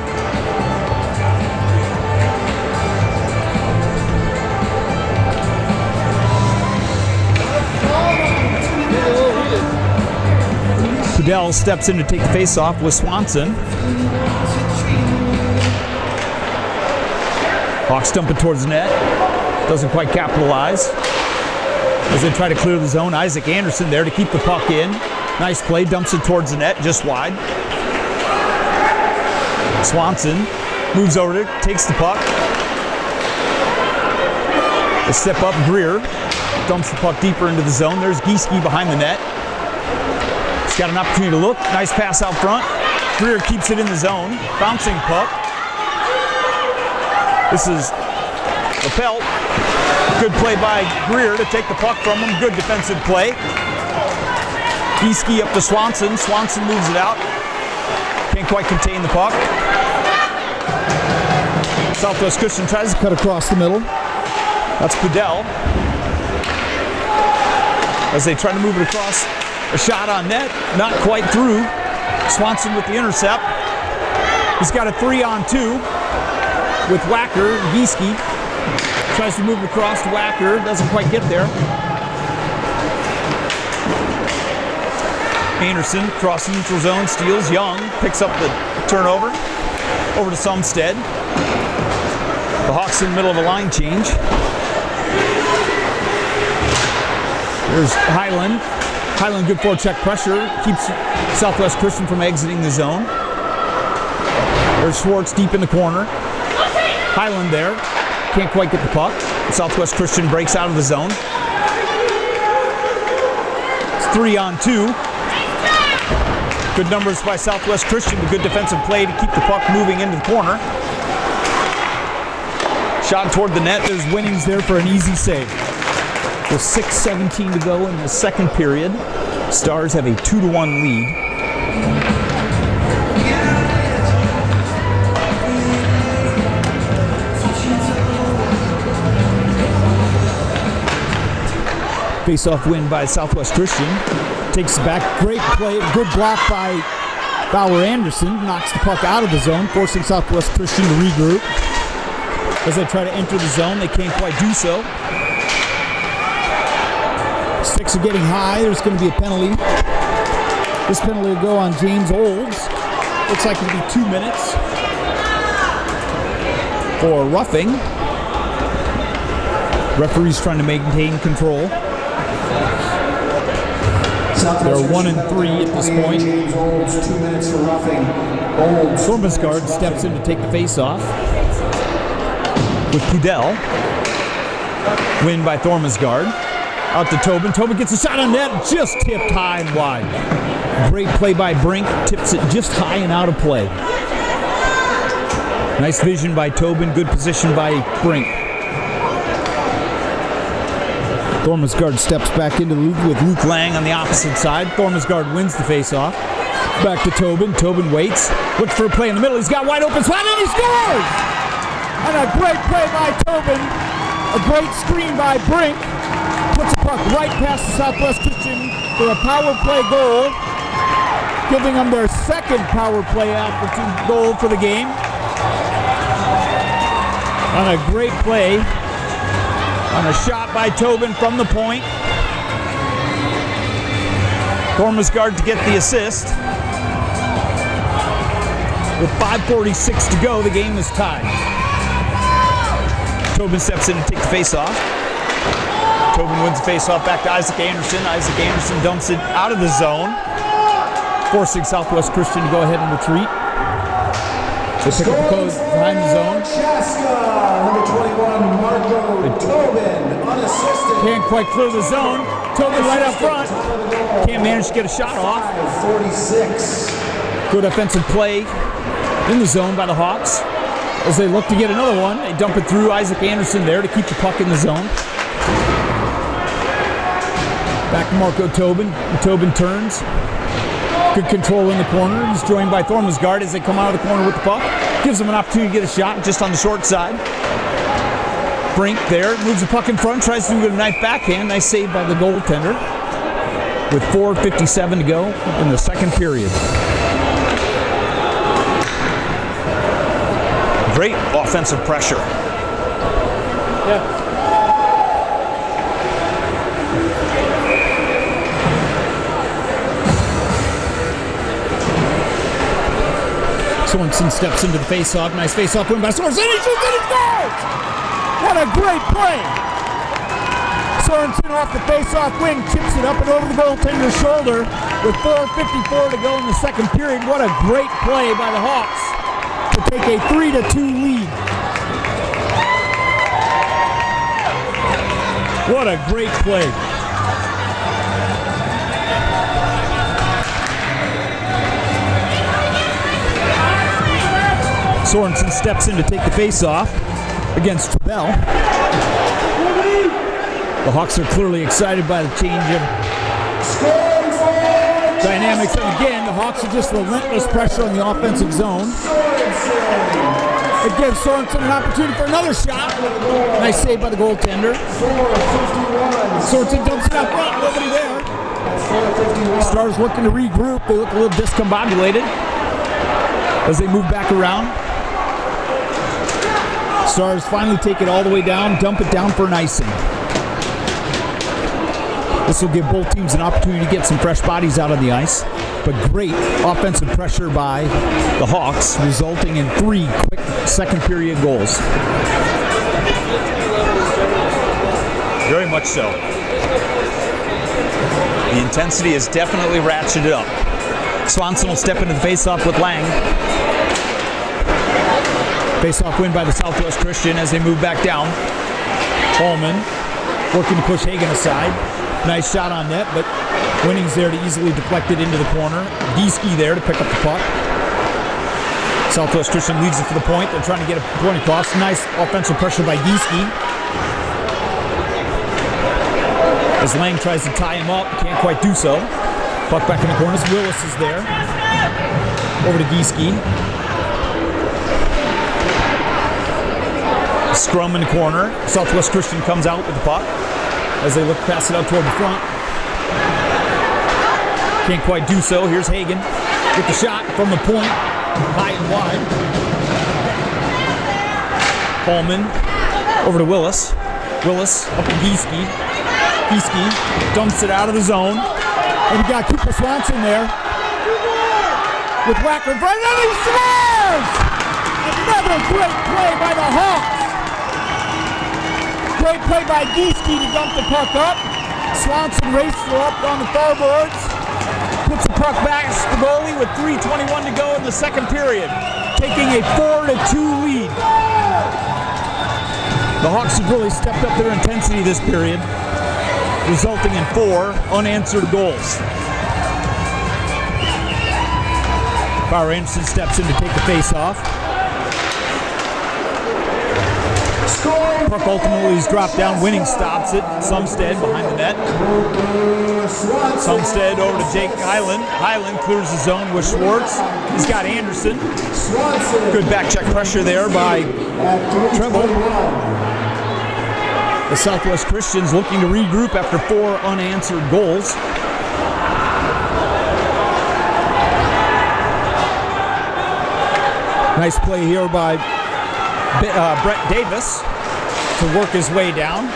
Speaker 1: Pudell steps in to take the face-off with Swanson. Hawks dump it towards the net. Doesn't quite capitalize. As they try to clear the zone, Isaac Anderson there to keep the puck in. Nice play, dumps it towards the net, just wide. Swanson moves over there, takes the puck. They step up, Greer dumps the puck deeper into the zone. There's Gieske behind the net. He's got an opportunity to look. Nice pass out front. Greer keeps it in the zone. Bouncing puck. This is Lapelt. Good play by Greer to take the puck from him. Good defensive play. Gieske up to Swanson. Swanson moves it out. Can't quite contain the puck. Southwest Christian tries to cut across the middle. That's Pudell. As they try to move it across. A shot on net. Not quite through. Swanson with the intercept. He's got a 3-on-2 with Wacker. Gieske tries to move it across to Wacker. Doesn't quite get there. Anderson crossing neutral zone, steals. Young picks up the turnover. Over to Sumstead. The Hawks in the middle of a line change. There's Highland. Highland good forecheck pressure. Keeps Southwest Christian from exiting the zone. There's Schwartz deep in the corner. Highland there. Can't quite get the puck. Southwest Christian breaks out of the zone. It's 3-on-2. Good numbers by Southwest Christian, but good defensive play to keep the puck moving into the corner. Shot toward the net. There's Winnings there for an easy save. With 6:17 to go in the second period, Stars have a 2-1 lead. Face-off win by Southwest Christian. Takes it back. Great play. Good block by Bauer Anderson. Knocks the puck out of the zone, forcing Southwest Christian to regroup. As they try to enter the zone, they can't quite do so. Sticks are getting high. There's going to be a penalty. This penalty will go on James Olds. Looks like it'll be 2 minutes for roughing. Referee's trying to maintain control. They're 1-3 at this point.
Speaker 3: James Olds, 2 minutes for roughing. Olds.
Speaker 1: Thormasgard steps in to take the face-off with Pudell. Win by Thormasgard. Out to Tobin. Tobin gets a shot on net, just tipped high and wide. Great play by Brink, tips it just high and out of play. Nice vision by Tobin, good position by Brink. Thormasgard steps back into the loop with Luke Lang on the opposite side. Thormasgard wins the faceoff. Back to Tobin. Tobin waits, looks for a play in the middle. He's got wide open spot and he scores! And a great play by Tobin. A great screen by Brink. Puts the puck right past the Southwest Christian for a power play goal, giving them their second power play goal for the game. On a great play, on a shot by Tobin from the point. Thormasgard to get the assist. With 5:46 to go, the game is tied. Tobin steps in to take the face-off. Tobin wins the face-off back to Isaac Anderson. Isaac Anderson dumps it out of the zone, forcing Southwest Christian to go ahead and retreat. They pick up the code behind the zone.
Speaker 3: Chaska, number 21, Marco Tobin, unassisted.
Speaker 1: Can't quite clear the zone. Tobin right up front. Can't manage to get a shot off.
Speaker 3: 46.
Speaker 1: Good offensive play in the zone by the Hawks. As they look to get another one, they dump it through Isaac Anderson there to keep the puck in the zone. Back to Marco Tobin. Tobin turns. Good control in the corner. He's joined by Thormasgard as they come out of the corner with the puck. Gives him an opportunity to get a shot just on the short side. Brink there. Moves the puck in front. Tries to do a nice backhand. Nice save by the goaltender. With 4:57 to go in the second period. Great offensive pressure.
Speaker 2: Yeah.
Speaker 1: Sorensen steps into the face-off. Nice face-off win by Sorensen. He shoots and he scores! What a great play! Sorensen off the face-off win, chips it up and over the goaltender's shoulder with 4:54 to go in the second period. What a great play by the Hawks to take a 3-2 lead. What a great play. Sorensen steps in to take the face-off against Trebell. The Hawks are clearly excited by the change of dynamics. And again, the Hawks are just relentless pressure on the offensive zone. It gives Sorensen an opportunity for another shot. Nice save by the goaltender. Sorensen dumps it out front, nobody there. Stars looking to regroup. They look a little discombobulated as they move back around. Stars finally take it all the way down, dump it down for an icing. This will give both teams an opportunity to get some fresh bodies out on the ice. But great offensive pressure by the Hawks, resulting in 3 quick second period goals. Very much so. The intensity is definitely ratcheted up. Swanson will step into the face-off with Lang. Face-off win by the Southwest Christian as they move back down. Holman working to push Hagen aside. Nice shot on net, but Winning's there to easily deflect it into the corner. Gieske there to pick up the puck. Southwest Christian leads it for the point. They're trying to get a point across. Nice offensive pressure by Gieske. As Lang tries to tie him up, can't quite do so. Puck back in the corners. Willis is there. Over to Gieske. Scrum in the corner. Southwest Christian comes out with the puck as they look to pass it out toward the front. Can't quite do so. Here's Hagen with the shot from the point. High and wide. Holman over to Willis. Willis up to Gieske. Gieske dumps it out of the zone. And you got Cooper Swanson there. With Wacker in front. And he scores! Another great play by the Hawks. Great play by Gieske to dump the puck up. Swanson races her up on the far boards. Puts the puck back to the goalie with 3:21 to go in the second period. Taking a 4-2 lead. The Hawks have really stepped up their intensity this period, resulting in 4 unanswered goals. Bauer Anderson steps in to take the face-off. Puck ultimately is dropped down. Winning stops it. Sumstead behind the net. Sumstead over to Jake Highland. Highland clears the zone with Schwartz. He's got Anderson. Good back check pressure there by Trimble. The Southwest Christians looking to regroup after 4 unanswered goals. Nice play here by Brett Davis to work his way down.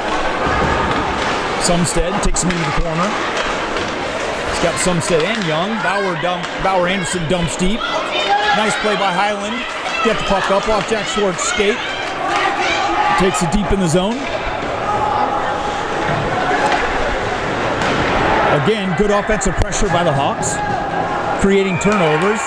Speaker 1: Sumstead takes him into the corner. He's got Sumstead and Young. Bauer Anderson dumps deep. Nice play by Highland. Get the puck up off Jack Schwartz's skate. Takes it deep in the zone. Again, good offensive pressure by the Hawks, creating turnovers.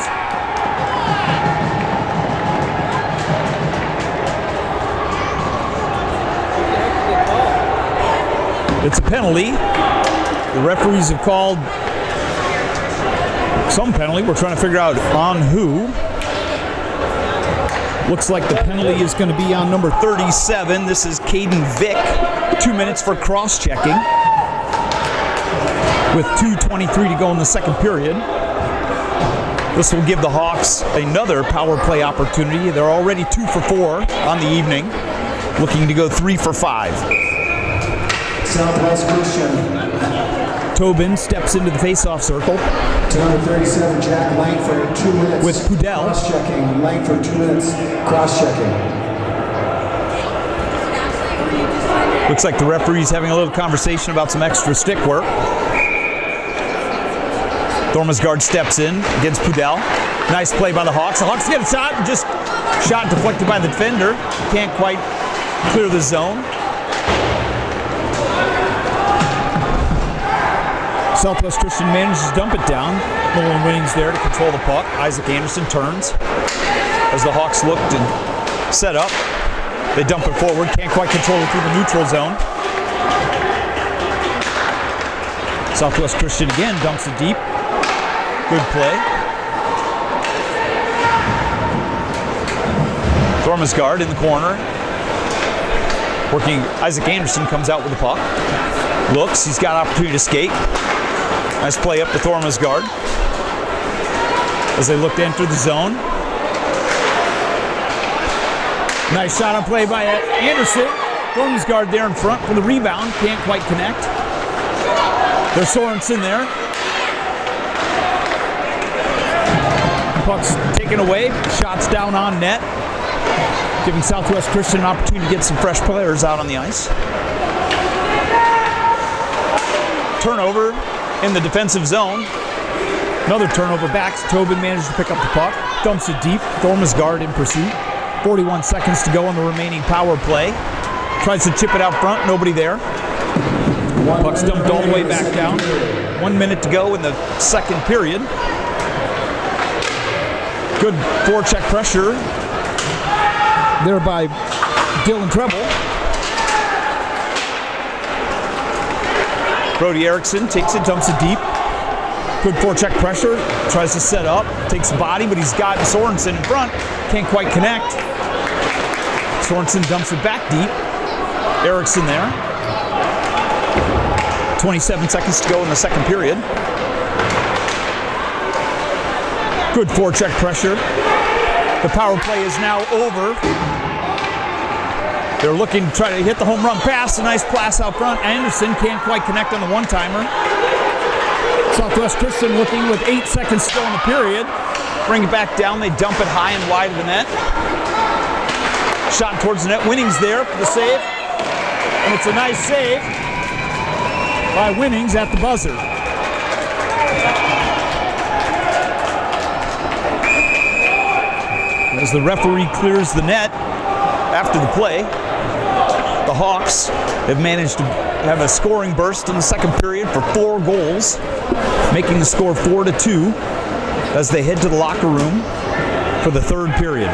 Speaker 1: It's a penalty. The referees have called some penalty. We're trying to figure out on who. Looks like the penalty is going to be on number 37. This is Caden Vick. 2 minutes for cross-checking, with 2:23 to go in the second period. This will give the Hawks another power play opportunity. They're already 2 for 4 on the evening, looking to go 3 for 5.
Speaker 3: Southwest Christian.
Speaker 1: Tobin steps into the face-off circle.
Speaker 3: To number 37, Jack Langford, 2 minutes.
Speaker 1: With Pudell.
Speaker 3: Cross-checking. Langford, 2 minutes. Cross-checking.
Speaker 1: Looks like the referee's having a little conversation about some extra stick work. Thormasgaard steps in against Pudell. Nice play by the Hawks. The Hawks get a shot, and just shot deflected by the defender. Can't quite clear the zone. Southwest Christian manages to dump it down. Nolan Winning's there to control the puck. Isaac Anderson turns as the Hawks look to set up. They dump it forward. Can't quite control it through the neutral zone. Southwest Christian again dumps it deep. Good play. Thormasgaard in the corner. Working, Isaac Anderson comes out with the puck. Looks, he's got opportunity to skate. Nice play up to Thormasgaard as they look to enter the zone. Nice shot on play by Anderson. Thormasgaard there in front for the rebound. Can't quite connect. There's Sorensen there. Puck's taken away. Shots down on net. Giving Southwest Christian an opportunity to get some fresh players out on the ice. Turnover in the defensive zone. Another turnover back. Tobin managed to pick up the puck. Dumps it deep. Thormasgaard in pursuit. 41 seconds to go on the remaining power play. Tries to chip it out front. Nobody there. Puck's dumped all the way back down. 1 minute to go in the second period. Good forecheck pressure there by Dylan Treble. Brody Erickson takes it, dumps it deep. Good forecheck pressure, tries to set up, takes the body, but he's got Sorensen in front. Can't quite connect. Sorensen dumps it back deep. Erickson there. 27 seconds to go in the second period. Good forecheck pressure. The power play is now over. They're looking to try to hit the home run pass. A nice pass out front. Anderson can't quite connect on the one-timer. Southwest Christian looking with 8 seconds to go in the period. Bring it back down. They dump it high and wide of the net. Shot towards the net. Winnings there for the save. And it's a nice save by Winnings at the buzzer. As the referee clears the net after the play, the Hawks have managed to have a scoring burst in the second period for 4 goals, making the score 4-2 as they head to the locker room for the third period.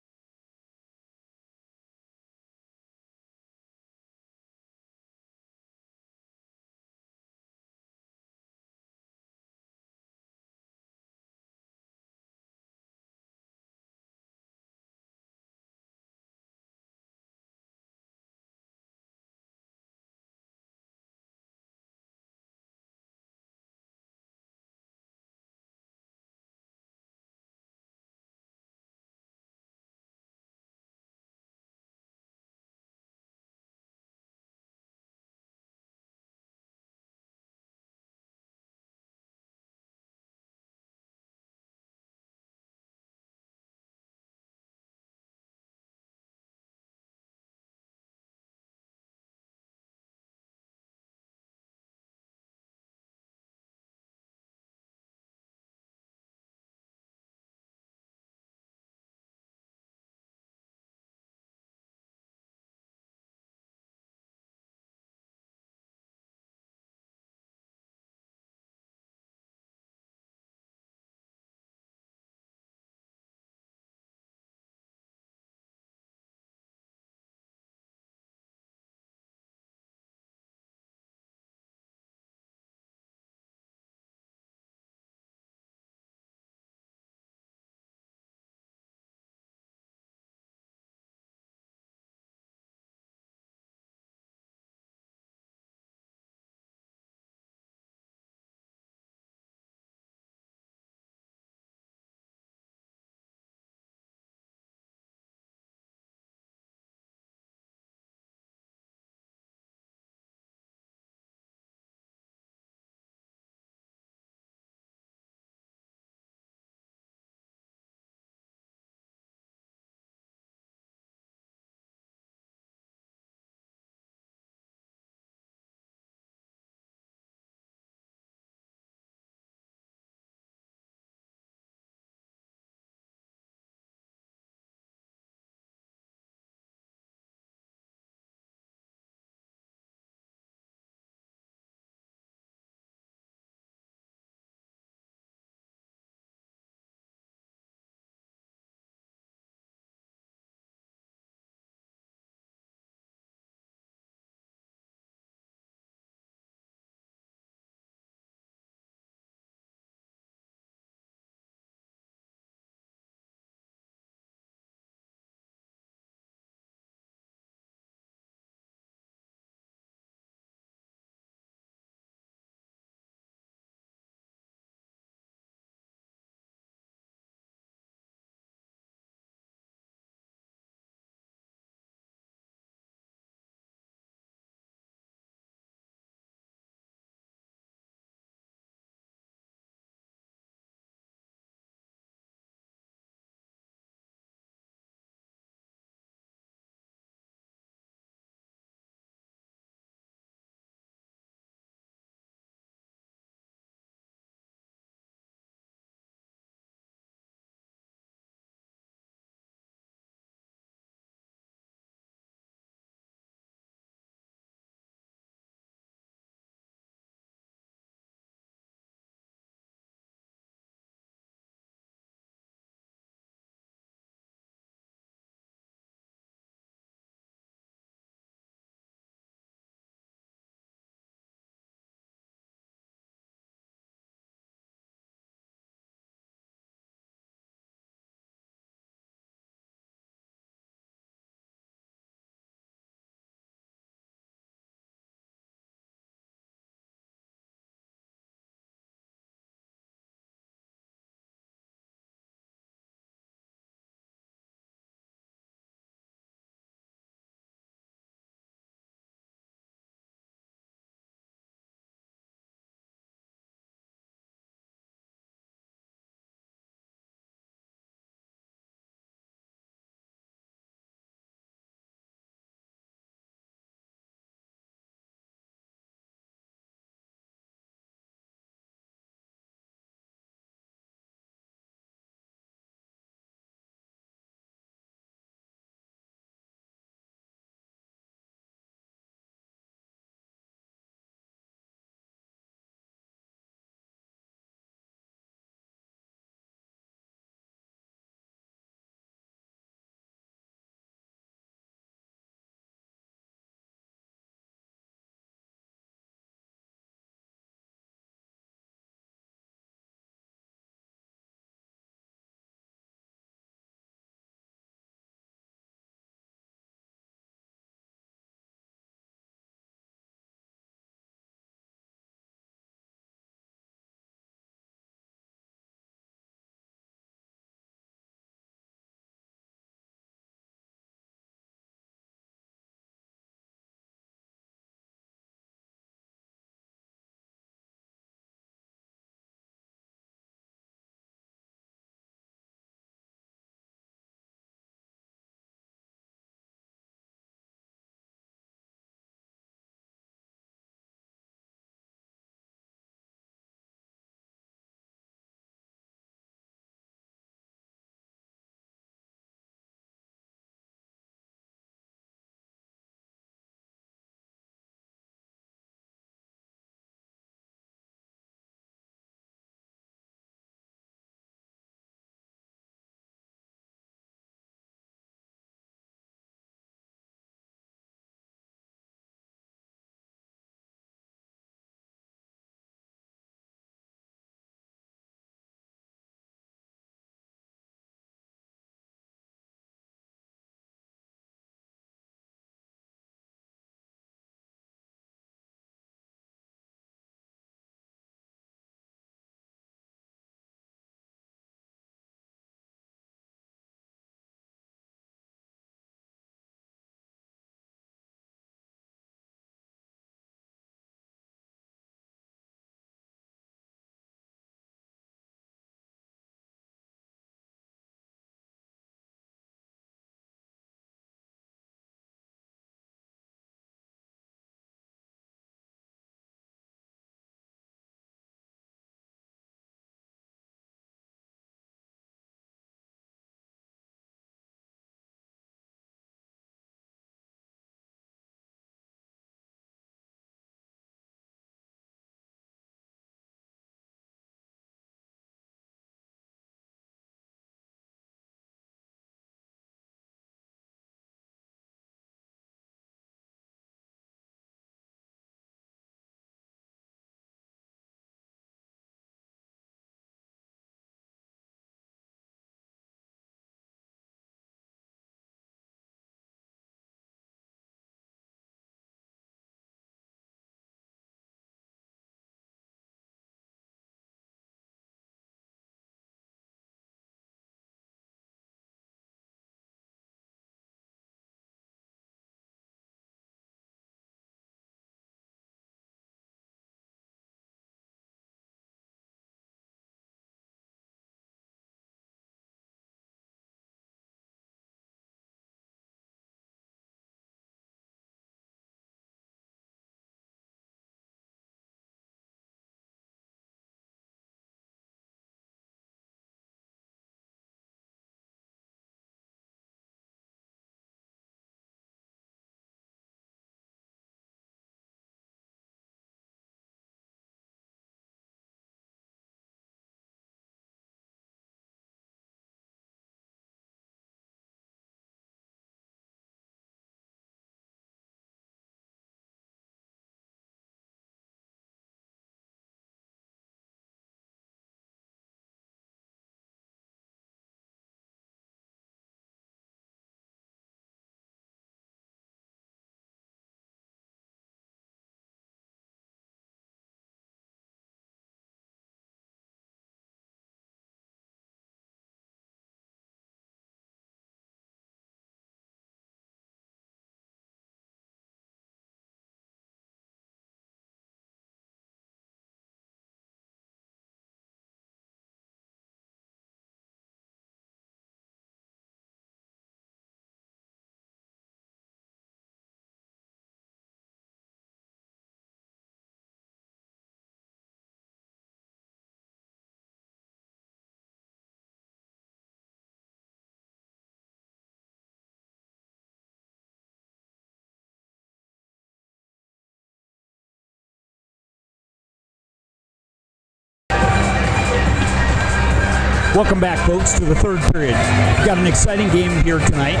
Speaker 1: Welcome back, folks, to the third period. We've got an exciting game here tonight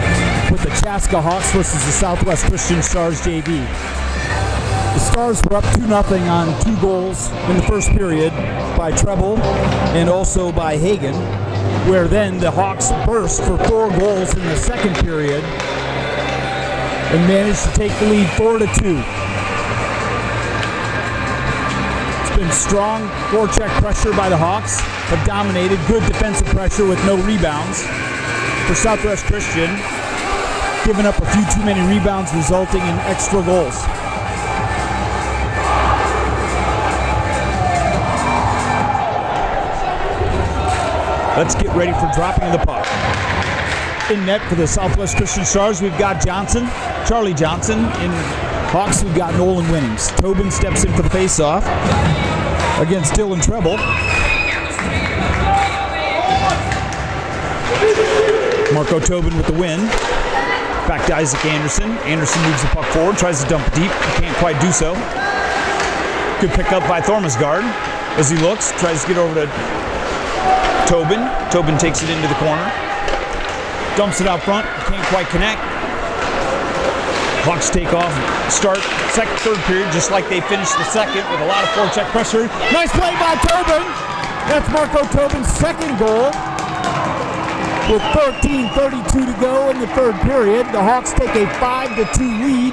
Speaker 1: with the Chaska Hawks versus the Southwest Christian Stars JV. The Stars were up 2-0 on 2 goals in the first period by Treble and also by Hagen, where then the Hawks burst for 4 goals in the second period and managed to take the lead 4-2. Been strong forecheck pressure by the Hawks, have dominated good defensive pressure with no rebounds. For Southwest Christian, giving up a few too many rebounds resulting in extra goals. Let's get ready for dropping the puck. In net for the Southwest Christian Stars, we've got Johnson, Charlie Johnson. In Hawks, we've got Nolan Winnings. Tobin steps in for the face-off against Dylan Treble. Marco Tobin with the win. Back to Isaac Anderson. Anderson moves the puck forward, tries to dump deep, can't quite do so. Good pickup by Thormasgaard as he looks, tries to get over to Tobin. Tobin takes it into the corner. Dumps it out front, can't quite connect. Hawks take off, start third period just like they finished the second with a lot of forecheck pressure. Nice play by Tobin. That's Marco Tobin's second goal. With 13:32 to go in the third period, the Hawks take a 5-2 lead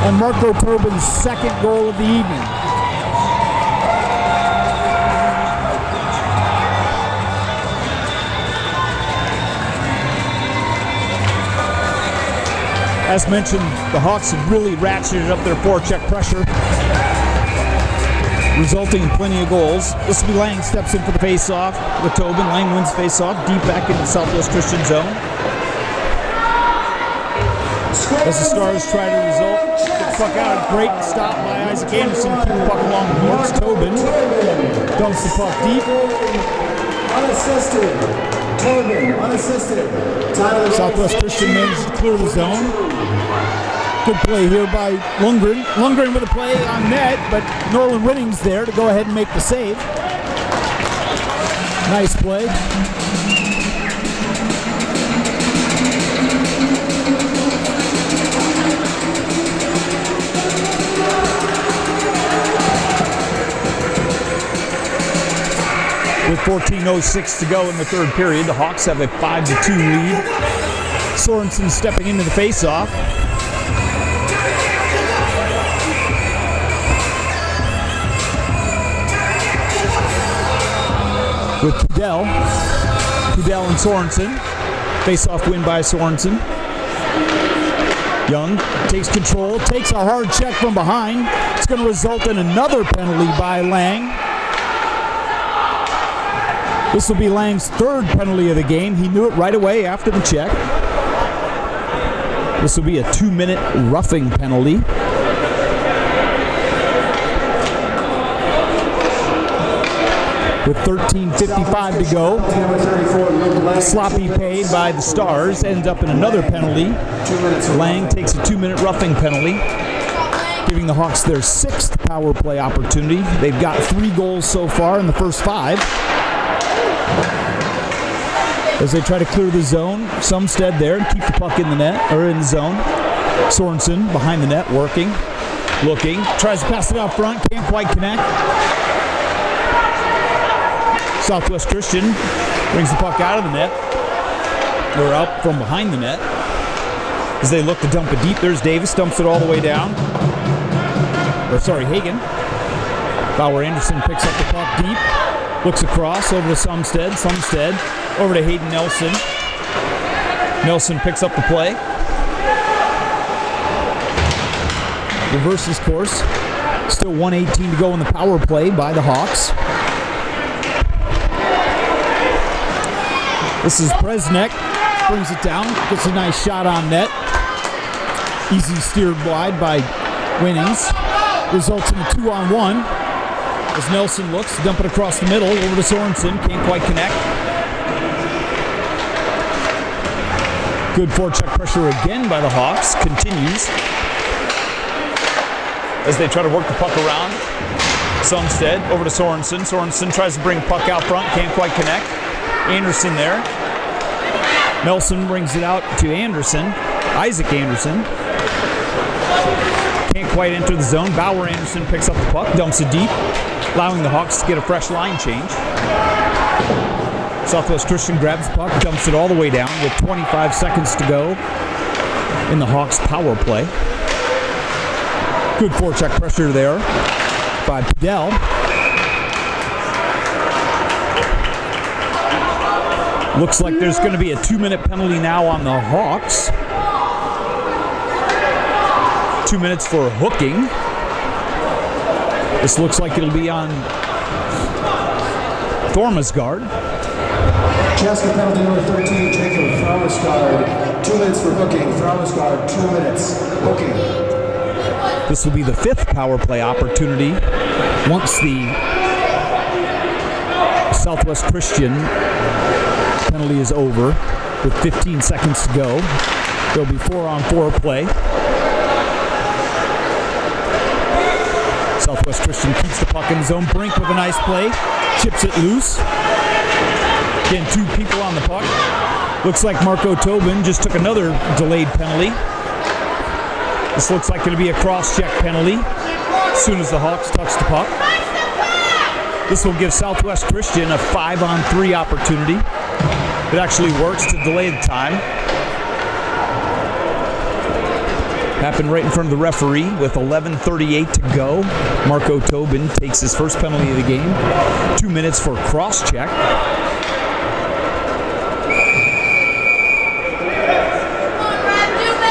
Speaker 1: on Marco Tobin's second goal of the evening. As mentioned, the Hawks have really ratcheted up their forecheck pressure, resulting in plenty of goals. This will be Lang steps in for the face-off with Tobin. Lang wins face-off deep back into the Southwest Christian zone. As the Stars try to get the puck out, great stop by Isaac Anderson. Keep the puck along the boards. Tobin dumps the puck deep.
Speaker 3: Unassisted. Tobin, unassisted.
Speaker 1: Southwest Christian manages to clear the zone. Good play here by Lundgren. Lundgren with a play on net, but Nolan Winnings there to go ahead and make the save. Nice play. With 14:06 to go in the third period, the Hawks have a 5-2 lead. Sorensen stepping into the face-off. With Kudell and Sorensen. Face-off win by Sorensen. Young takes control, takes a hard check from behind. It's going to result in another penalty by Lang. This will be Lang's third penalty of the game. He knew it right away after the check. This will be a 2-minute roughing penalty. With 13:55 to go, sloppy paid by the Stars ends up in another penalty. Lang takes a 2-minute roughing penalty, giving the Hawks their 6th power play opportunity. They've got 3 goals so far in the first 5. As they try to clear the zone, Sumstead there to keep the puck in the net, or in the zone. Sorensen behind the net, working, looking, tries to pass it out front, can't quite connect. Southwest Christian brings the puck out of the net, or out from behind the net. As they look to dump it deep, there's Davis, dumps it all the way down. Hagen. Bauer Anderson picks up the puck deep. Looks across over to Sumstead. Sumstead over to Hayden Nelson. Nelson picks up the play. Reverses course. Still 1:18 to go in the power play by the Hawks. This is Presnek. Brings it down. Gets a nice shot on net. Easy steered wide by Winnings. Results in a 2-on-1. As Nelson looks, dump it across the middle, over to Sorensen, can't quite connect. Good forecheck pressure again by the Hawks, continues. As they try to work the puck around. Sumstead, over to Sorensen. Sorensen tries to bring puck out front, can't quite connect. Anderson there. Nelson brings it out to Anderson. Isaac Anderson. Can't quite enter the zone. Bauer Anderson picks up the puck, dumps it deep, allowing the Hawks to get a fresh line change. Southwest Christian grabs the puck, dumps it all the way down with 25 seconds to go in the Hawks power play. Good forecheck pressure there by Padel. Looks like there's going to be a 2-minute penalty now on the Hawks. 2 minutes for hooking. This looks like it'll be on Thormasgaard.
Speaker 3: Chaska penalty number 13, Jacob Thormasgaard. 2 minutes for hooking. Thormasgaard, 2 minutes. Hooking.
Speaker 1: This will be the 5th power play opportunity once the Southwest Christian penalty is over with 15 seconds to go. There'll be 4-on-4 play. Southwest Christian keeps the puck in his own. Brink with a nice play. Chips it loose. Again, 2 people on the puck. Looks like Marco Tobin just took another delayed penalty. This looks like it'll be a cross-check penalty as soon as the Hawks touch the puck. This will give Southwest Christian a 5-on-3 opportunity. It actually works to delay the time. Happened right in front of the referee with 11:38 to go. Marco Tobin takes his first penalty of the game. 2 minutes for cross-check.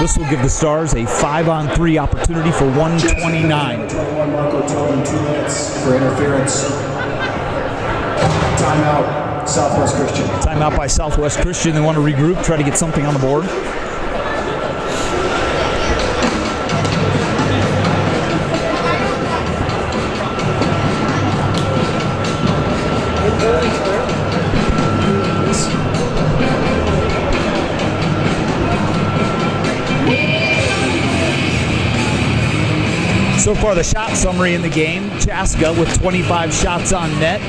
Speaker 1: This will give the Stars a 5-on-3 opportunity for 1:29.
Speaker 3: 21 Marco Tobin, 2 minutes for interference. Timeout, Southwest Christian.
Speaker 1: Timeout by Southwest Christian. They want to regroup, try to get something on the board. So far, the shot summary in the game, Chaska with 25 shots on net,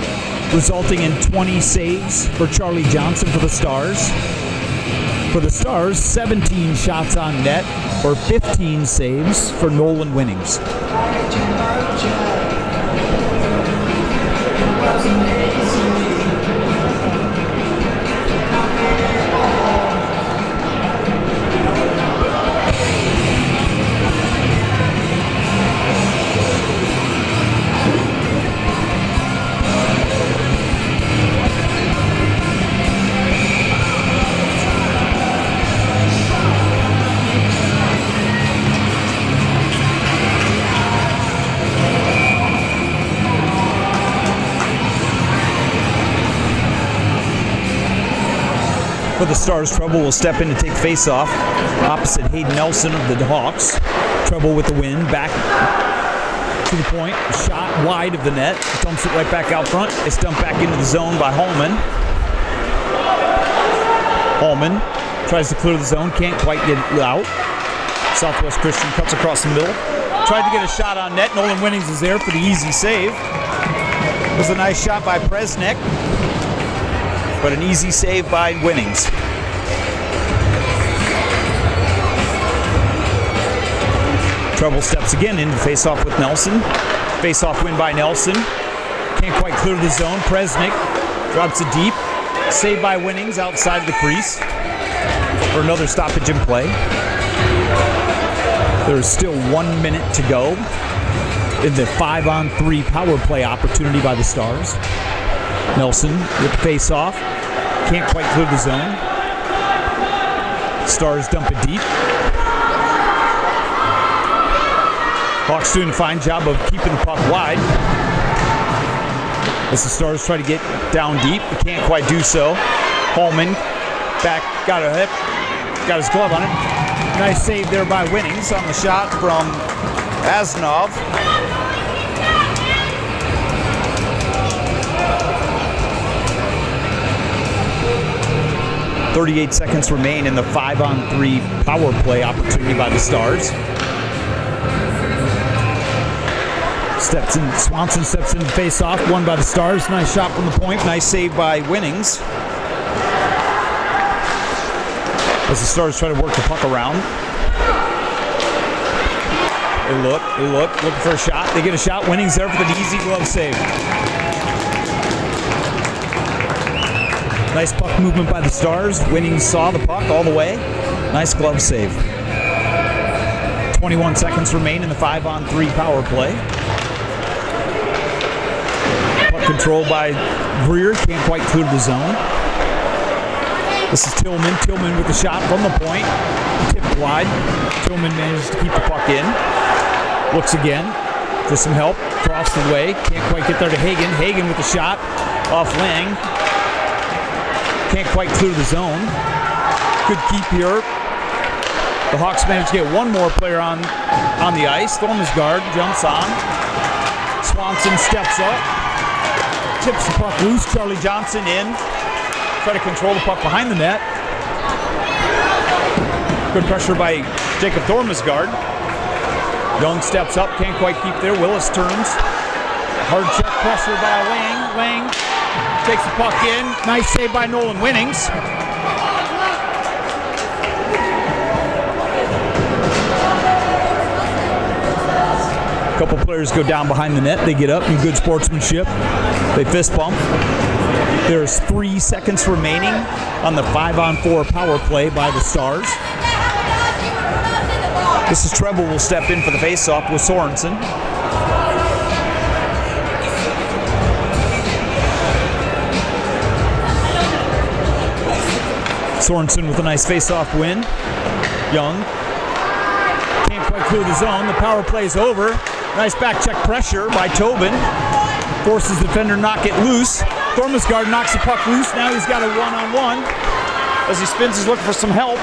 Speaker 1: resulting in 20 saves for Charlie Johnson for the Stars. For the Stars, 17 shots on net or 15 saves for Nolan Winnings. For the Stars, Trouble will step in to take face-off opposite Hayden Nelson of the Hawks. Trouble with the win, back to the point, shot wide of the net, dumps it right back out front. It's dumped back into the zone by Hallman. Hallman tries to clear the zone, can't quite get it out. Southwest Christian cuts across the middle. Tried to get a shot on net. Nolan Winnings is there for the easy save. It was a nice shot by Presnick, but an easy save by Winnings. Trouble steps again in to face off with Nelson. Face off win by Nelson. Can't quite clear the zone. Presnick drops it deep. Saved by Winnings outside of the crease for another stoppage in play. There is still 1 minute to go in the 5-on-3 power play opportunity by the Stars. Nelson with the face off. Can't quite clear the zone. Stars dump it deep. Hawks doing a fine job of keeping the puck wide. As the Stars try to get down deep, but can't quite do so. Holman back, got his glove on it. Nice save there by Winnings on the shot from Asnov. .38 seconds remain in the 5-on-3 power play opportunity by the Stars. Swanson steps in to face off, won by the Stars. Nice shot from the point, nice save by Winnings. as the Stars try to work the puck around. They look, looking for a shot. They get a shot. Winning's there for the easy glove save. Nice puck movement by the Stars. Winning saw the puck all the way. Nice glove save. 21 seconds remain in the 5-on-3 power play. Puck controlled by Greer. Can't quite clear the zone. This is Tillman. Tillman with the shot from the point. Tipped wide. Tillman manages to keep the puck in. Looks again for some help. Across the way. Can't quite get there to Hagen. Hagen with the shot. Off Lang. Can't quite clear the zone. Good keep here. The Hawks manage to get one more player on the ice. Thormesgaard jumps on. Swanson steps up. Tips the puck loose. Charlie Johnson in. Try to control the puck behind the net. Good pressure by Jacob Thormesgaard. Young steps up. Can't quite keep there. Willis turns. Hard check pressure by Lang. Lang takes the puck in. Nice save by Nolan Winnings. A couple players go down behind the net. They get up in good sportsmanship. They fist bump. There's 3 seconds remaining on the 5-on-4 power play by the Stars. This is Treble will step in for the faceoff with Sorensen. Sorensen with a nice face-off win. Young. Can't quite clear the zone. The power play is over. Nice back check pressure by Tobin. Forces the defender to knock it loose. Thormesgaard knocks the puck loose. Now he's got a one-on-one. As he spins, he's looking for some help.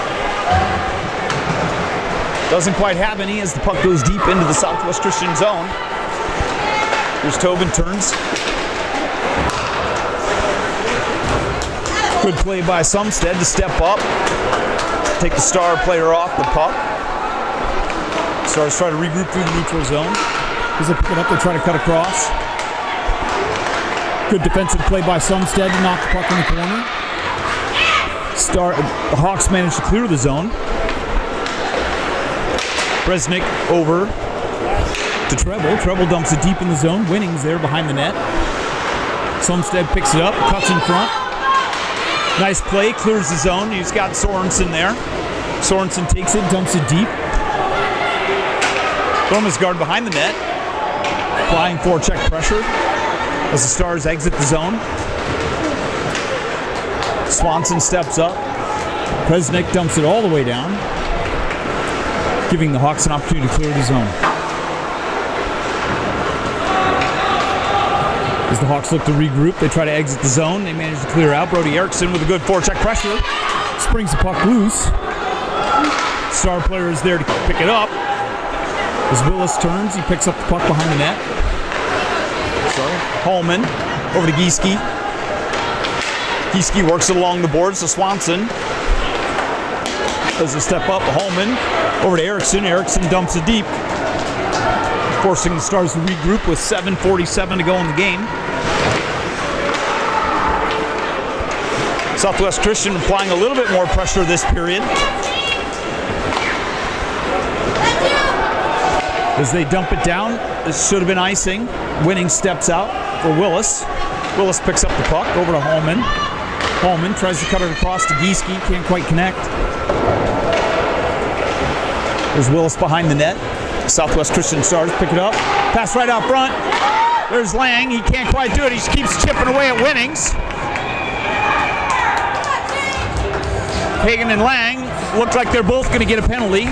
Speaker 1: Doesn't quite have any as the puck goes deep into the Southwest Christian zone. Here's Tobin turns. Good play by Sumstead to step up. Take the Star player off the puck. Stars try to regroup through the neutral zone. As they pick it up, they try to cut across. Good defensive play by Sumstead to knock the puck in the corner. The Hawks manage to clear the zone. Bresnik over to Treble. Treble dumps it deep in the zone. Winning's there behind the net. Sumstead picks it up, cuts in front. Nice play, clears the zone. He's got Sorensen there. Sorensen takes it, dumps it deep. Thormesgaard behind the net. Applying forecheck pressure as the Stars exit the zone. Swanson steps up. Bresnik dumps it all the way down, giving the Hawks an opportunity to clear the zone. As the Hawks look to regroup, they try to exit the zone. They manage to clear out. Brody Erickson with a good forecheck pressure. Springs the puck loose. Star player is there to pick it up. As Willis turns, he picks up the puck behind the net. Holman over to Gieske. Gieske works it along the boards to Swanson. Does a step up. Holman over to Erickson. Erickson dumps it deep, forcing the Stars to regroup with 7:47 to go in the game. Southwest Christian applying a little bit more pressure this period. As they dump it down, this should have been icing. Winning steps out for Willis. Willis picks up the puck over to Holman. Holman tries to cut it across to Gieske. Can't quite connect. There's Willis behind the net. Southwest Christian Stars pick it up. Pass right out front. There's Lang. He can't quite do it. He just keeps chipping away at Winnings. Hagen and Lang look like they're both going to get a penalty.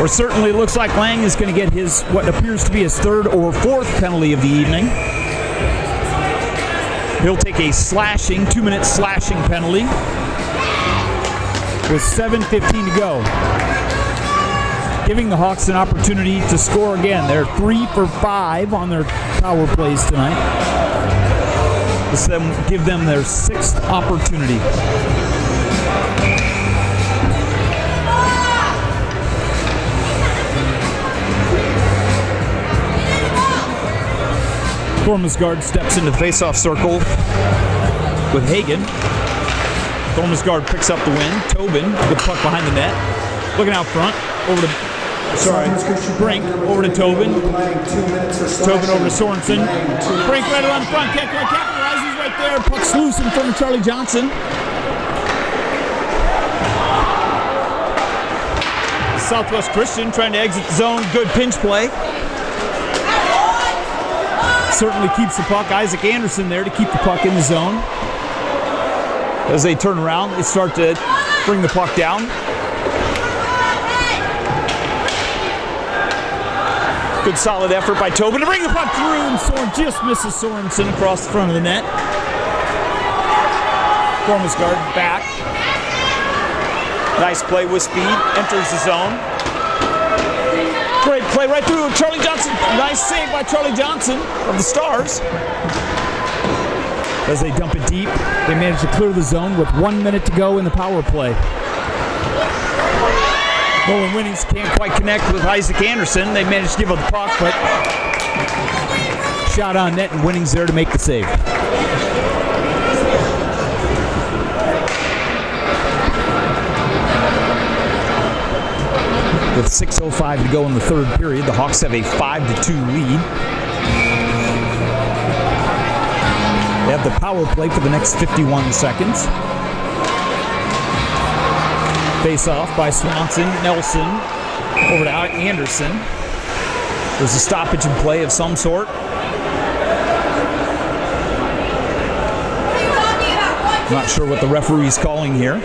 Speaker 1: Or certainly it looks like Lang is going to get his, what appears to be his third or fourth penalty of the evening. He'll take a 2-minute slashing penalty with 7:15 to go, giving the Hawks an opportunity to score again. They're 3 for 5 on their power plays tonight. This will give them their 6th opportunity. Thormesgaard steps into the face-off circle with Hagen. Gormasgard picks up the win. Tobin, good puck behind the net. Looking out front, over to, Brink, over to Tobin. Tobin over to Sorensen. Brink right around the front, capitalizes right there. Puck's loose in front of Charlie Johnson. Southwest Christian trying to exit the zone. Good pinch play. Certainly keeps the puck. Isaac Anderson there to keep the puck in the zone. As they turn around, they start to bring the puck down. Good solid effort by Tobin to bring the puck through, and Soren just misses Sorensen across the front of the net. Gormasgard back. Nice play with speed, enters the zone. Great play right through Charlie Johnson. Nice save by Charlie Johnson of the Stars. As they dump it deep, they manage to clear the zone with 1 minute to go in the power play. Nolan Winnings can't quite connect with Isaac Anderson. They managed to give up the puck, but shot on net, and Winnings there to make the save. With 6:05 to go in the third period, the Hawks have a 5-2 lead. They have the power play for the next 51 seconds. Face off by Swanson, Nelson, over to Anderson. There's a stoppage in play of some sort. I'm not sure what the referee's calling here.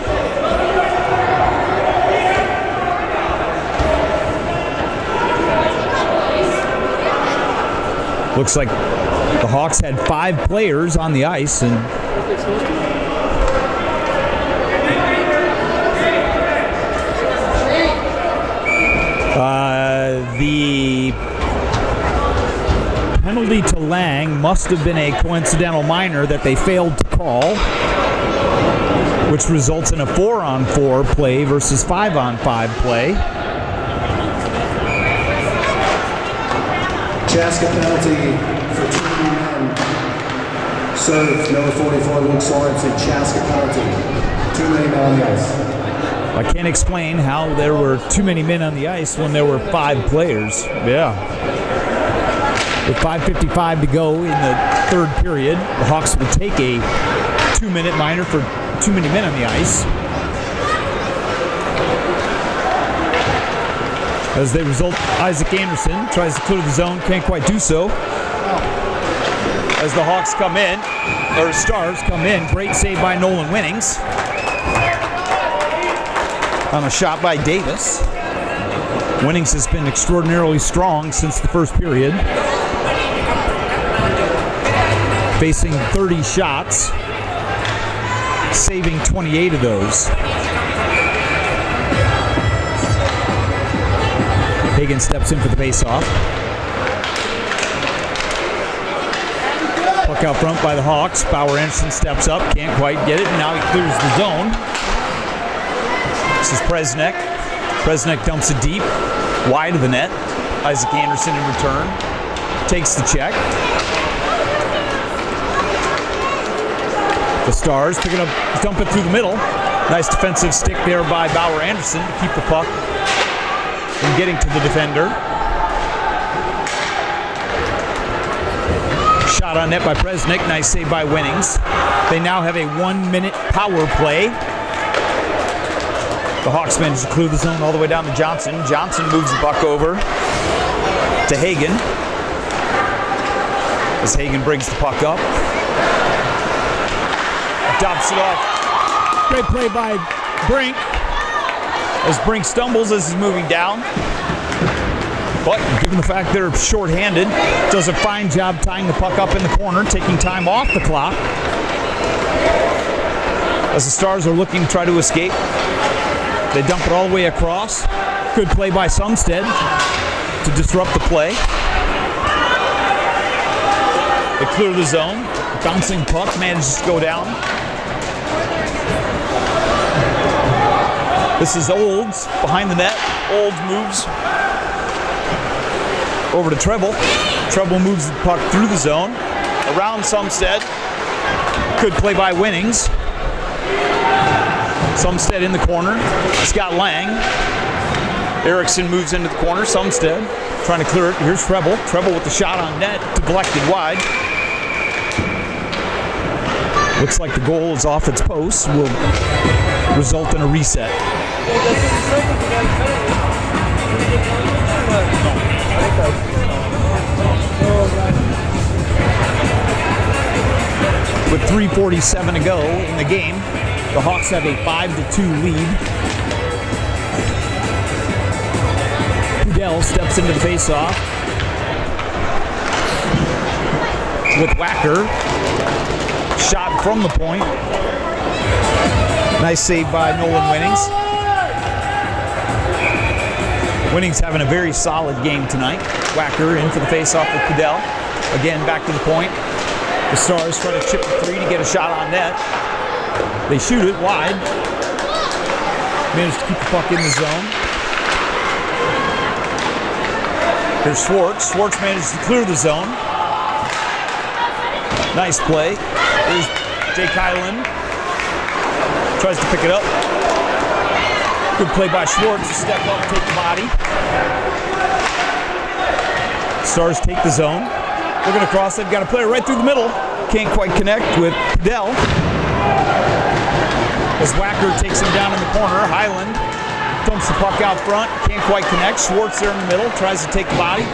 Speaker 1: Looks like the Hawks had 5 players on the ice, and the penalty to Lang must have been a coincidental minor that they failed to call, which results in a 4-on-4 play versus 5-on-5 play.
Speaker 3: Chaska penalty for 2 men. Serve number 44, Luke Sorensen. Chaska penalty. Too many men on the ice.
Speaker 1: I can't explain how there were too many men on the ice when there were 5 players. Yeah. With 5:55 to go in the third period, the Hawks will take a 2-minute minor for too many men on the ice. As they result, Isaac Anderson tries to clear the zone, can't quite do so. As the Hawks come in, or Stars come in, great save by Nolan Winnings. On a shot by Davis. Winnings has been extraordinarily strong since the first period. Facing 30 shots, saving 28 of those. Hagen steps in for the face-off. Puck out front by the Hawks. Bauer Anderson steps up, can't quite get it, and now he clears the zone. This is Presnick. Presnick dumps it deep, wide of the net. Isaac Anderson in return. Takes the check. The Stars picking up, dump it through the middle. Nice defensive stick there by Bauer Anderson to keep the puck from getting to the defender. Shot on net by Presnick. Nice save by Winnings. They now have a 1-minute power play. The Hawks managed to clear the zone all the way down to Johnson. Johnson moves the puck over to Hagen. As Hagen brings the puck up. Dumps it off. Great play by Brink. As Brink stumbles as he's moving down. But given the fact they're shorthanded, does a fine job tying the puck up in the corner, taking time off the clock. As the Stars are looking to try to escape, they dump it all the way across. Good play by Sumstead to disrupt the play. They clear the zone. Bouncing puck manages to go down. This is Olds behind the net. Olds moves over to Treble. Treble moves the puck through the zone. Around Sumstead. Good play by Winnings. Sumstead in the corner. Scott Lang. Erickson moves into the corner. Sumstead trying to clear it. Here's Treble. Treble with the shot on net. Deflected wide. Looks like the goal is off its post. Will result in a reset. With 3:47 to go in the game, the Hawks have a 5-2 lead. Pudell steps into the faceoff with Wacker. Shot from the point. Nice save by Nolan Winnings. Winnings having a very solid game tonight. Wacker in for the faceoff with Pudell. Again, back to the point. The Stars try to chip the three to get a shot on net. They shoot it wide. Managed to keep the puck in the zone. Here's Schwartz. Schwartz manages to clear the zone. Nice play. There's Jake Hyland. Tries to pick it up. Good play by Schwartz to step up, take the body. Stars take the zone. Looking across, they've got a player right through the middle. Can't quite connect with Pudell. As Wacker takes him down in the corner, Hyland dumps the puck out front. Can't quite connect. Schwartz there in the middle. Tries to take the body.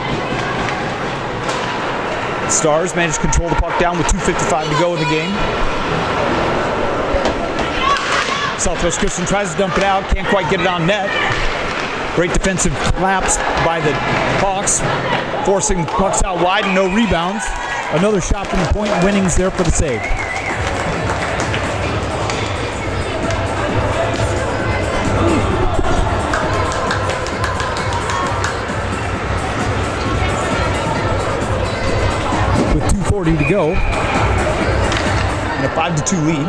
Speaker 1: Stars manage to control the puck down with 2:55 to go in the game. Southwest Christian tries to dump it out. Can't quite get it on net. Great defensive collapse by the Hawks, forcing pucks out wide and no rebounds. Another shot from the point. Winnings there for the save. With 2:40 to go, and a 5-2 lead.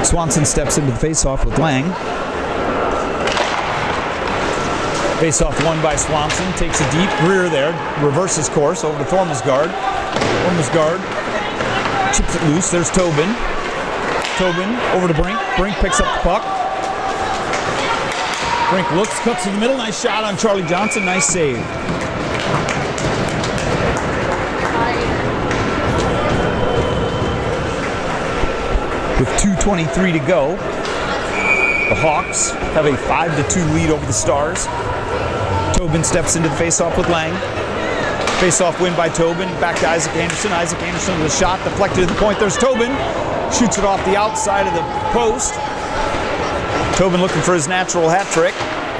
Speaker 1: Swanson steps into the faceoff with Lang. Faceoff won by Swanson. Takes a deep rear there. Reverses course over to Thormesgaard. Thormesgaard chips it loose. There's Tobin. Tobin over to Brink. Brink picks up the puck. Brink looks, cuts to the middle. Nice shot on Charlie Johnson. Nice save. With 2:23 to go, the Hawks have a 5-2 lead over the Stars. Tobin steps into the faceoff with Lang. Faceoff win by Tobin. Back to Isaac Anderson. Isaac Anderson with a shot deflected to the point. There's Tobin. Shoots it off the outside of the post. Tobin looking for his natural hat trick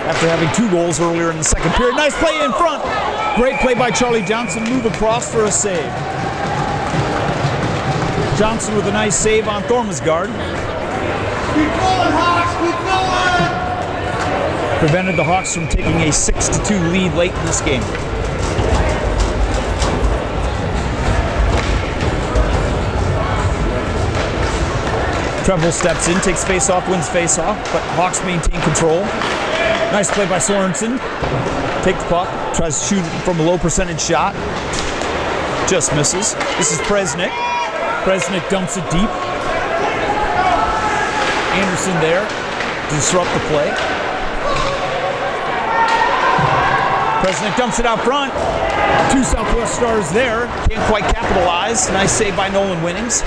Speaker 1: after having 2 goals earlier in the second period. Nice play in front. Great play by Charlie Johnson. Move across for a save. Johnson with a nice save on Thormesgaard.
Speaker 2: Keep going, Hawks! Keep going!
Speaker 1: Prevented the Hawks from taking a 6-2 lead late in this game. Treble steps in, takes faceoff, wins faceoff, but Hawks maintain control. Nice play by Sorensen. Take the puck, tries to shoot from a low percentage shot. Just misses. This is Presnick. Presnick dumps it deep. Anderson there to disrupt the play. Presnick dumps it out front. 2 Southwest Stars there. Can't quite capitalize. Nice save by Nolan Winnings.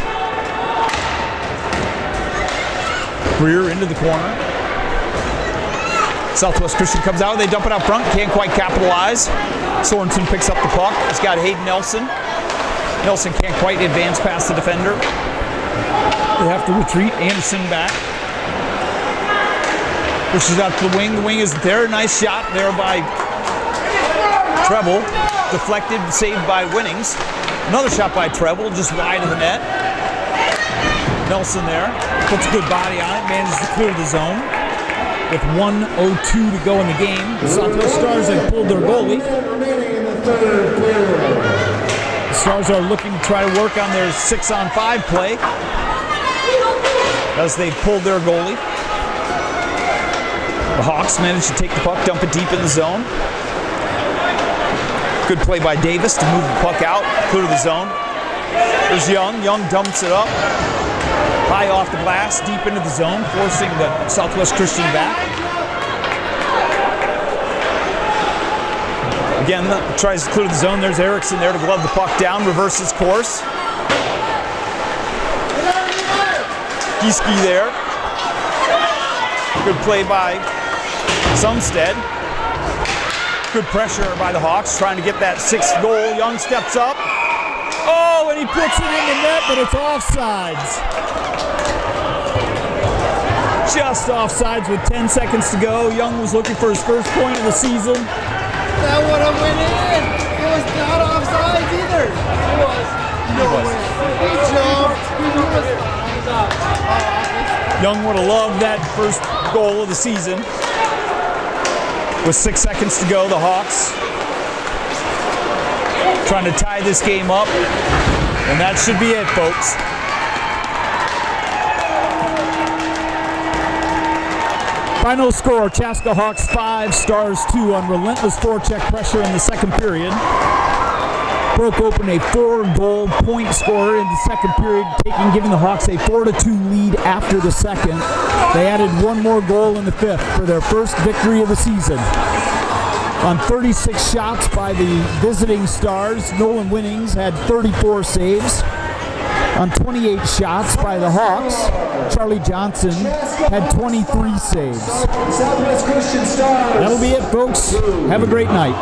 Speaker 1: Greer into the corner. Southwest Christian comes out. They dump it out front. Can't quite capitalize. Sorensen picks up the puck. He's got Hayden Nelson. Nelson can't quite advance past the defender. They have to retreat. Anderson back. Pushes out to the wing. The wing isn't there. Nice shot there by Treble. Deflected, saved by Winnings. Another shot by Treble, just wide of the net. Nelson there. Puts a good body on it. Manages to clear the zone. With 1:02 to go in the game, the Southwest Stars have pulled their goalie. Stars are looking to try to work on their 6-on-5 play as they pulled their goalie. The Hawks managed to take the puck, dump it deep in the zone. Good play by Davis to move the puck out, clear the zone. There's Young. Young dumps it up. High off the glass, deep into the zone, forcing the Southwest Christian back. Again, tries to clear the zone. There's Erickson there to glove the puck down, reverses course. Gieske there. Good play by Sumstead. Good pressure by the Hawks, trying to get that 6th goal. Young steps up. Oh, and he puts it in the net, but it's offsides. Just offsides with 10 seconds to go. Young was looking for his first point of the season.
Speaker 4: That would have went in. It was not offsides either. It was. No way. He jumped.
Speaker 1: Young would have loved that first goal of the season. With 6 seconds to go, the Hawks trying to tie this game up. And that should be it, folks.
Speaker 5: Final score, Chaska Hawks 5, Stars 2 on relentless forecheck pressure in the second period. Broke open a 4-goal point scorer in the second period, giving the Hawks a 4-2 lead after the second. They added one more goal in the fifth for their first victory of the season. On 36 shots by the visiting Stars, Nolan Winnings had 34 saves. On 28 shots by the Hawks, Charlie Johnson had 23 saves.
Speaker 3: Southwest Christian Stars.
Speaker 5: That'll be it, folks. Have a great night.